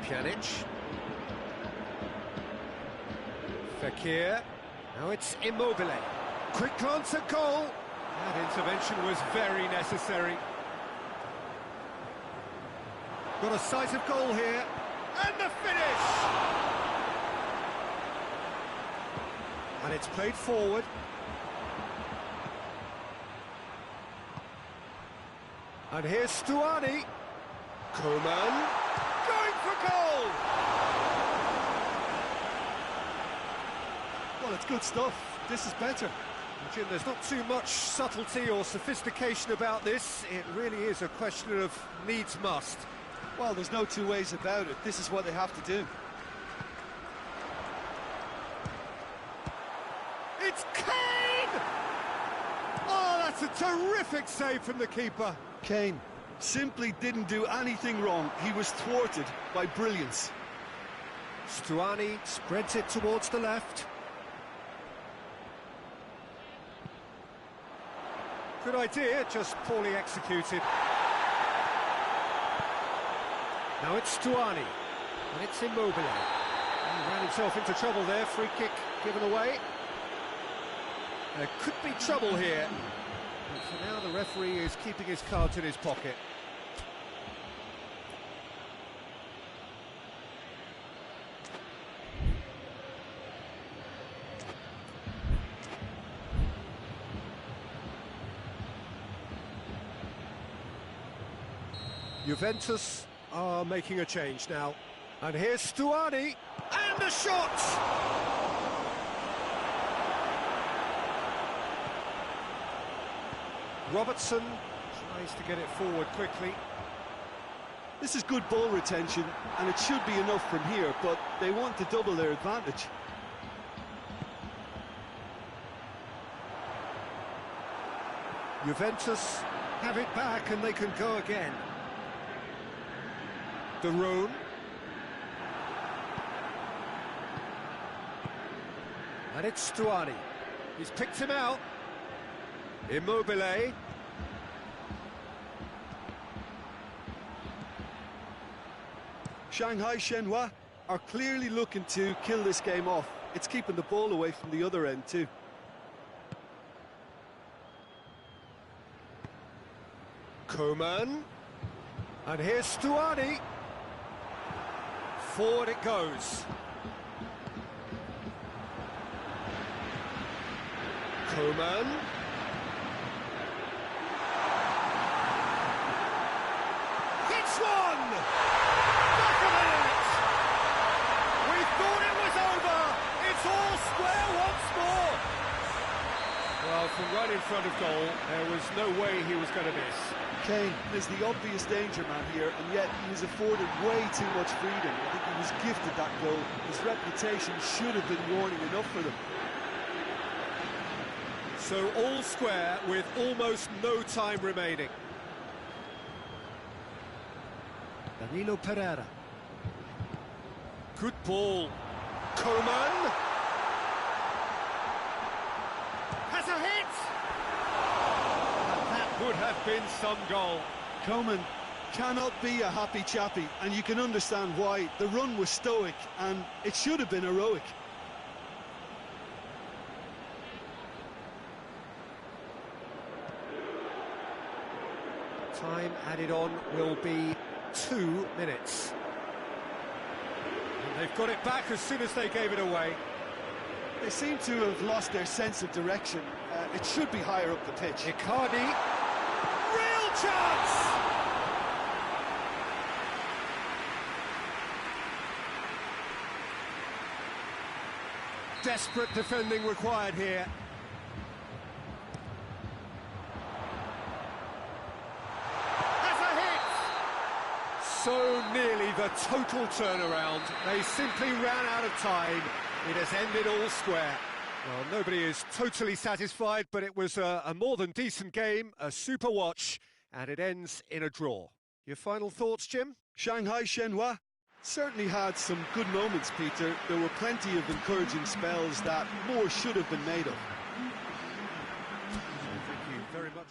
Pjanic. Fekir. Now it's Immobile. Quick glance at goal. That intervention was very necessary. Got a sight of goal here. And the finish! And it's played forward. And here's Stuani. Koeman. Going for goal! Well, it's good stuff. This is better. Jim, there's not too much subtlety or sophistication about this. It really is a question of needs must. Well, there's no two ways about it. This is what they have to do. It's Kane! Oh, that's a terrific save from the keeper. Kane simply didn't do anything wrong. He was thwarted by brilliance. Stuani spreads it towards the left. Good idea, just poorly executed. Now it's Stuani, and it's Immobile. He ran himself into trouble there, free kick given away. There could be trouble here. But for now, the referee is keeping his cards in his pocket. Juventus are making a change now. And here's Stuani, and a shot! Robertson tries to get it forward quickly. This is good ball retention, and it should be enough from here, but they want to double their advantage. Juventus have it back and they can go again. De Roon. And it's Stuani. He's picked him out. Immobile. Shanghai Shenhua are clearly looking to kill this game off. It's keeping the ball away from the other end too. Coman. And here's Stuani. Forward it goes. Coman. Hits one! Back of the net! We thought it was over! It's all square once more! Well, from right in front of goal, there was no way he was going to miss. Kane is the obvious danger man here, and yet he was afforded way too much freedom. I think he was gifted that goal. His reputation should have been warning enough for them. So all square with almost no time remaining. Danilo Pereira. Good ball. Coman. Has a hit! And that would have been some goal. Coman cannot be a happy chappy, and you can understand why. The run was stoic, and it should have been heroic. Time added on will be 2 minutes. And they've got it back as soon as they gave it away. They seem to have lost their sense of direction. It should be higher up the pitch. Icardi. Real chance! Desperate defending required here. So nearly the total turnaround. They simply ran out of time. It has ended all square. Well, nobody is totally satisfied, but it was a more than decent game, a super watch, and it ends in a draw. Your final thoughts, Jim? Shanghai Shenhua certainly had some good moments, Peter. There were plenty of encouraging spells that more should have been made of. Thank you very much.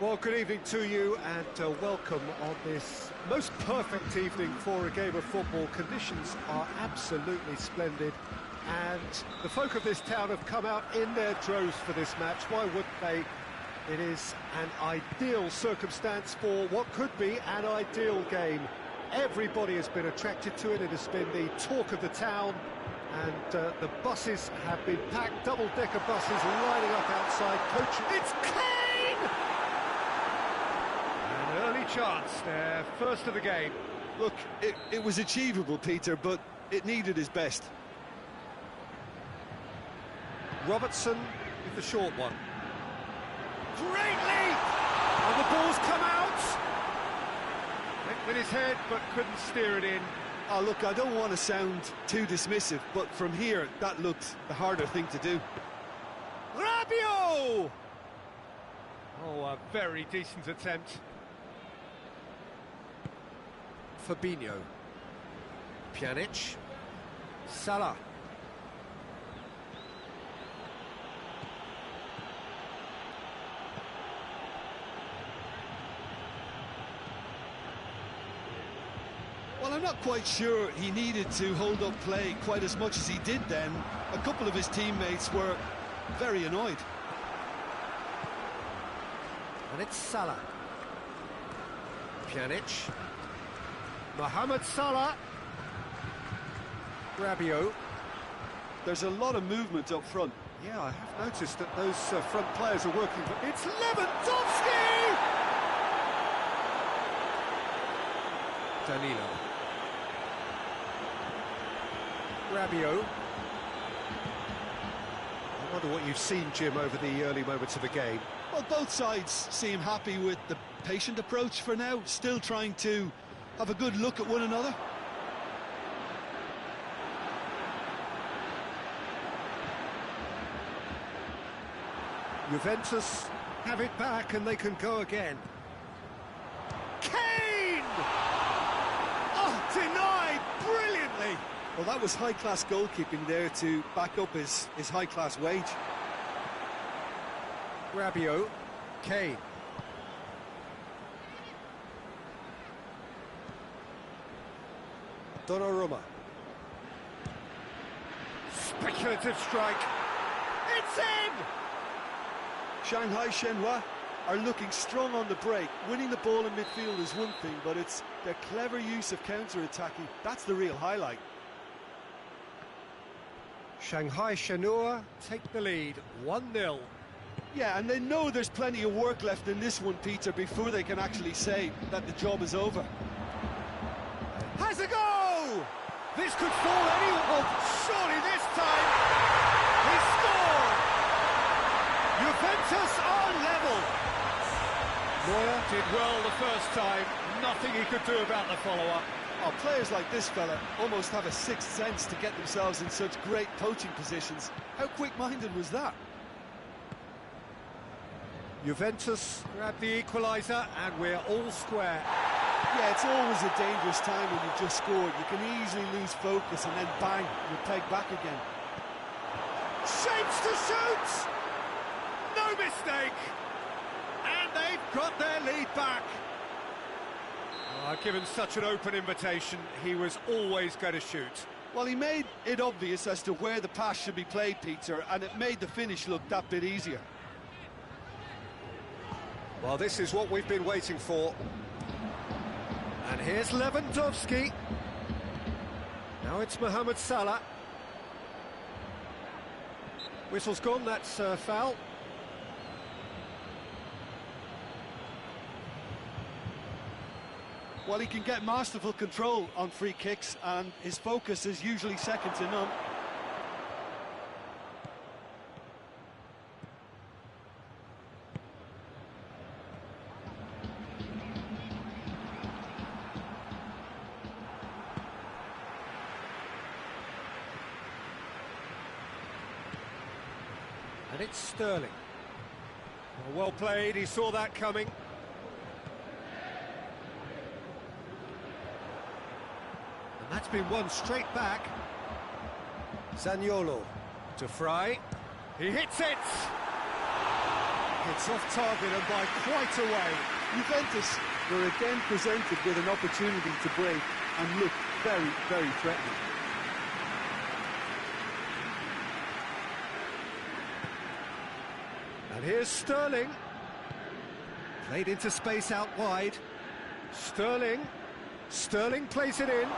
Well, good evening to you and welcome on this most perfect evening for a game of football. Conditions are absolutely splendid and the folk of this town have come out in their droves for this match. Why wouldn't they? It is an ideal circumstance for what could be an ideal game. Everybody has been attracted to it. It has been the talk of the town and the buses have been packed, double-decker buses lining up outside. It's Kane! Early chance there, first of the game. Look, it was achievable, Peter, but it needed his best. Robertson with the short one. Great leap! And the ball's come out! Went with his head, but couldn't steer it in. Oh, look, I don't want to sound too dismissive, but from here, that looked the harder thing to do. Rabiot! Oh, a very decent attempt. Fabinho, Pjanic, Salah. Well, I'm not quite sure he needed to hold up play quite as much as he did then. A couple of his teammates were very annoyed. And it's Salah. Pjanic. Mohamed Salah. Rabiot. There's a lot of movement up front. Yeah, I have noticed that those front players are working, but it's Lewandowski! Danilo. Rabiot. I wonder what you've seen, Jim, over the early moments of the game. Well, both sides seem happy with the patient approach for now, still trying to have a good look at one another. Juventus have it back and they can go again. Kane! Oh, denied brilliantly! Well, that was high-class goalkeeping there to back up his high-class wage. Rabiot, Kane. Donnarumma. Speculative strike. It's in! Shanghai Shenhua are looking strong on the break. Winning the ball in midfield is one thing, but it's their clever use of counter-attacking. That's the real highlight. Shanghai Shenhua take the lead, 1-0. Yeah, and they know there's plenty of work left in this one, Peter, before they can actually say that the job is over. Has a go! This could fall anyone. Oh, surely this time he scored! Juventus are level. Neuer did well the first time. Nothing he could do about the follow-up. Oh, players like this fella almost have a sixth sense to get themselves in such great poaching positions. How quick-minded was that? Juventus grab the equaliser and we're all square. Yeah, it's always a dangerous time when you've just scored. You can easily lose focus and then bang, you're pegged back again. Shapes to shoot! No mistake! And they've got their lead back. Given such an open invitation, he was always going to shoot. Well, he made it obvious as to where the pass should be played, Peter, and it made the finish look that bit easier. Well, this is what we've been waiting for. And here's Lewandowski. Now it's Mohamed Salah. Whistle's gone, that's foul. Well, he can get masterful control on free kicks, and his focus is usually second to none. And it's Sterling. Well played, he saw that coming. And that's been won straight back. Zaniolo to Fry. He hits it! It's off target and by quite a way. Juventus were again presented with an opportunity to break and look very, very threatening. And here's Sterling. Played into space out wide. Sterling plays it in.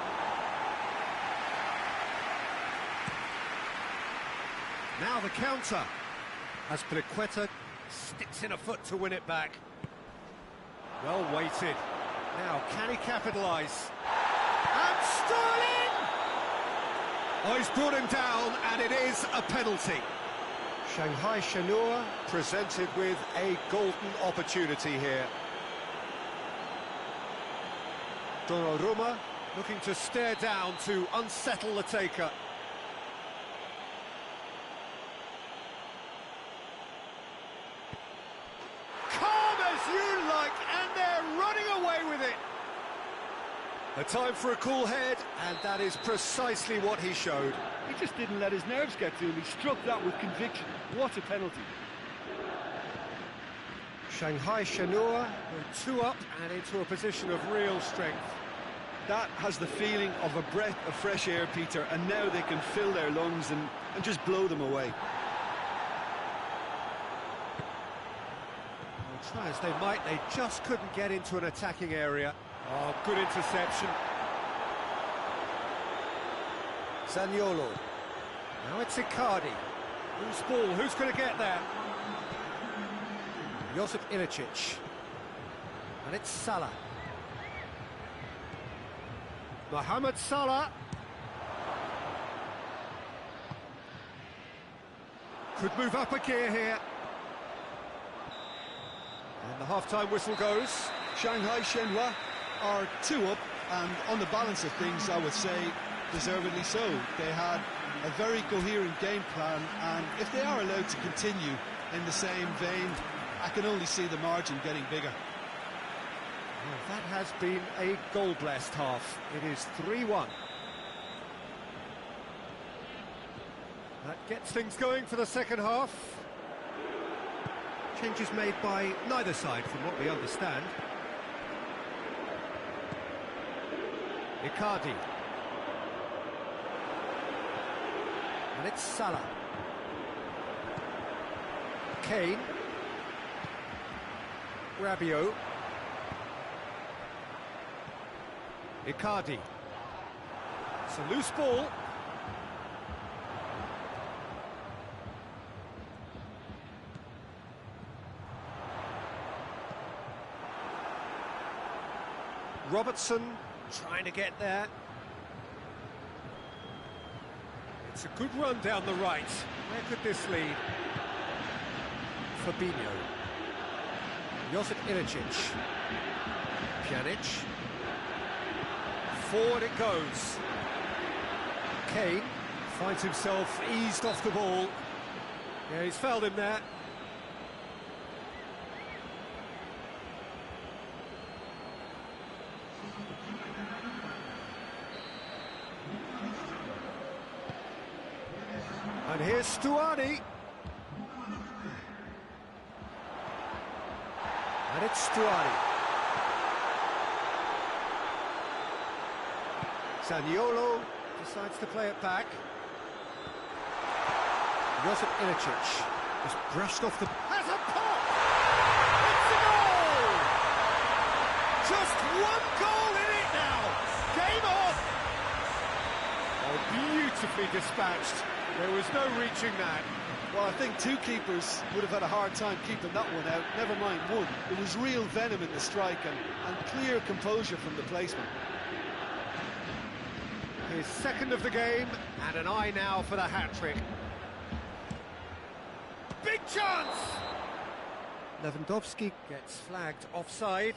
Now the counter. Azpilicueta sticks in a foot to win it back. Well weighted. Now, can he capitalise? And Sterling! Oh, he's brought him down, and it is a penalty. Shanghai Shenhua presented with a golden opportunity here. Donnarumma looking to stare down to unsettle the taker. Calm as you like, and they're running away with it. A time for a cool head, and that is precisely what he showed. He just didn't let his nerves get to him. He struck that with conviction. What a penalty. Shanghai Shenhua were 2 up and into a position of real strength. That has the feeling of a breath of fresh air, Peter, and now they can fill their lungs and just blow them away. Well, try as they might, they just couldn't get into an attacking area. Oh, good interception. Zaniolo. Now it's Icardi. Loose ball, who's going to get there? Josip Ilicic. And it's Salah. Mohamed Salah. Could move up a gear here. And the half-time whistle goes. Shanghai Shenhua are 2 up, and on the balance of things, I would say deservedly so. They had a very coherent game plan, and if they are allowed to continue in the same vein, I can only see the margin getting bigger. Well, that has been a goal-blessed half. It is 3-1. That gets things going for the second half. Changes made by neither side, from what we understand. Icardi. And it's Salah. Kane. Rabiot. Icardi. It's a loose ball. Robertson trying to get there. It's a good run down the right. Where could this lead? Fabinho. Josip Ilicic. Pjanic. Forward it goes. Kane finds himself eased off the ball. Yeah, he's fouled him there. And here's Stuani. And it's Stuani. Zaniolo decides to play it back. Josip Ilicic just brushed off the... Has a pop! It's a goal! Just one goal in it now! Game on! Oh, beautifully dispatched. There was no reaching that. Well, I think 2 keepers would have had a hard time keeping that one out, never mind 1. There was real venom in the strike and clear composure from the placement. His second of the game, and an eye now for the hat-trick. Big chance! Lewandowski gets flagged offside.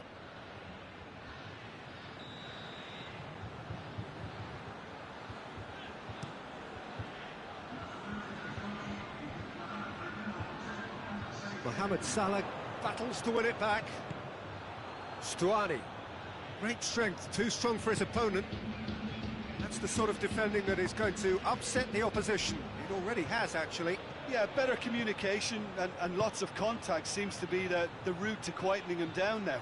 Mohamed Salah battles to win it back. Stuani. Great strength, too strong for his opponent. That's the sort of defending that is going to upset the opposition It already has, actually. Yeah, better communication and lots of contact seems to be the route to quietening him down now.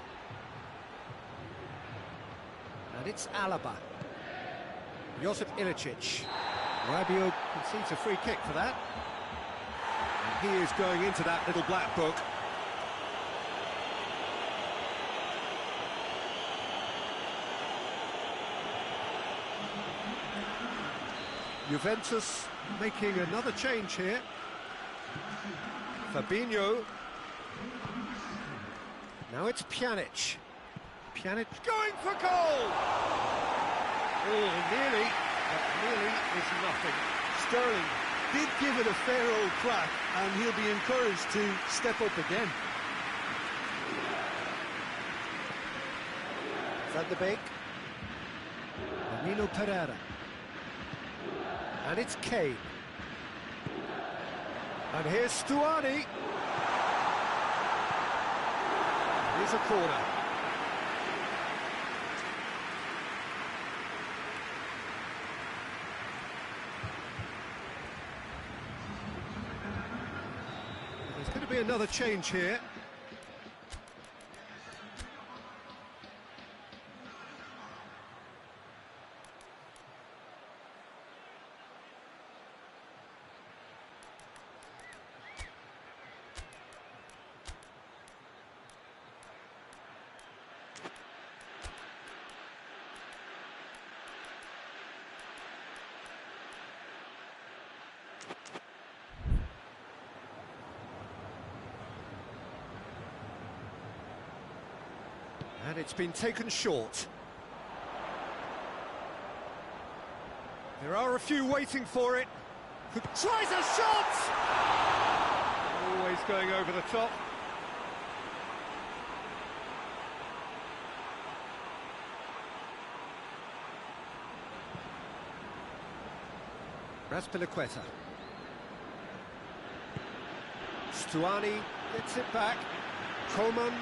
And it's Alaba. Josip Ilicic. Rabiot concedes a free kick for that. And he is going into that little black book. Juventus making another change here. Fabinho. Now it's Pjanic. Pjanic going for goal! Oh, nearly, but nearly is nothing. Sterling did give it a fair old crack, and he'll be encouraged to step up again. Van de Beek. Danilo Pereira. And it's Kane. And here's Stuani. Here's a corner. There's going to be another change here. And it's been taken short. There are a few waiting for it. Tries a shot! Always going over the top. Raspilicueta. Stuani gets it back. Coman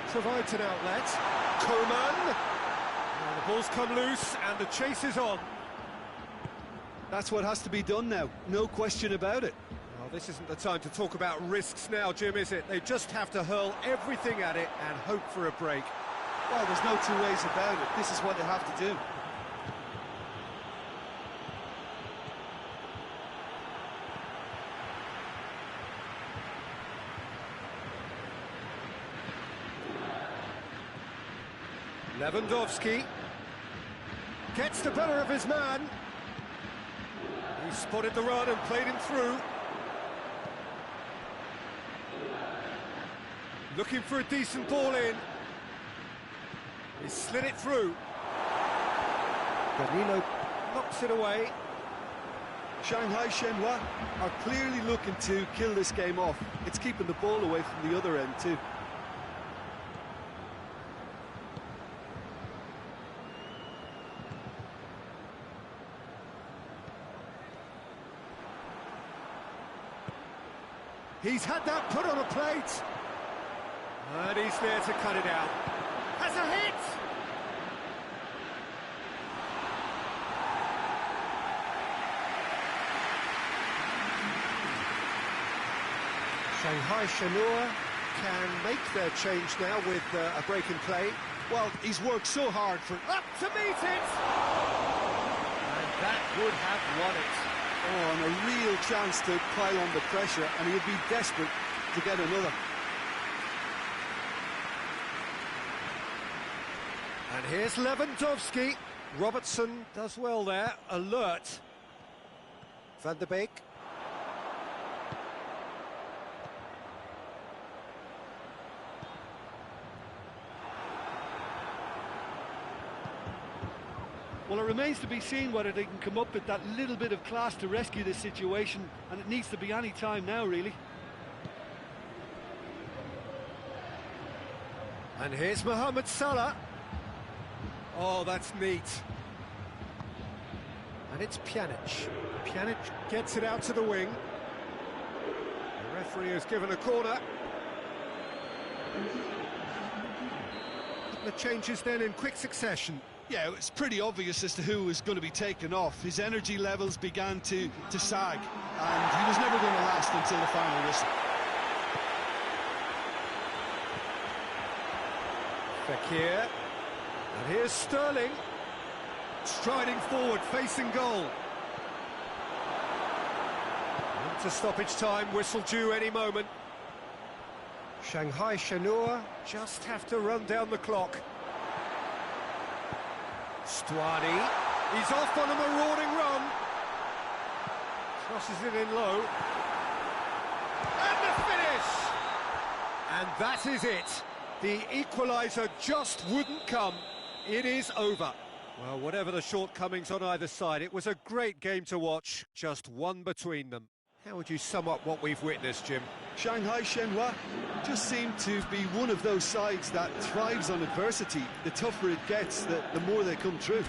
provides an outlet. Coman! And the ball's come loose and the chase is on. That's what has to be done now, no question about it. Well, this isn't the time to talk about risks now, Jim, is it? They just have to hurl everything at it and hope for a break. Well, there's no two ways about it. This is what they have to do. Lewandowski gets the better of his man. He spotted the run and played him through. Looking for a decent ball in. He slid it through. Danilo knocks it away. Shanghai Shenhua are clearly looking to kill this game off. It's keeping the ball away from the other end too. He's had that put on a plate. And he's there to cut it out. Has a hit! Shanghai Shenhua can make their change now with a break in play. Well, he's worked so hard for... Up to meet it! And that would have won it. Oh, and a real chance to pile on the pressure, and he'd be desperate to get another. And here's Lewandowski. Robertson does well there, alert. Van de Beek. Well, it remains to be seen whether they can come up with that little bit of class to rescue this situation, and it needs to be any time now, really. And here's Mohamed Salah. Oh, that's neat. And it's Pjanic. Pjanic gets it out to the wing. The referee has given a corner. The changes then in quick succession. Yeah, it's pretty obvious as to who was going to be taken off. His energy levels began to sag, and he was never going to last until the final whistle. Fekir, and here's Sterling, striding forward, facing goal. Into stoppage time, whistle due any moment. Shanghai Shenhua just have to run down the clock. Stuani, he's off on a marauding run. Crosses it in low. And the finish! And that is it. The equaliser just wouldn't come. It is over. Well, whatever the shortcomings on either side, it was a great game to watch, just one between them. How would you sum up what we've witnessed, Jim? Shanghai Shenhua just seemed to be one of those sides that thrives on adversity. The tougher it gets, the more they come through.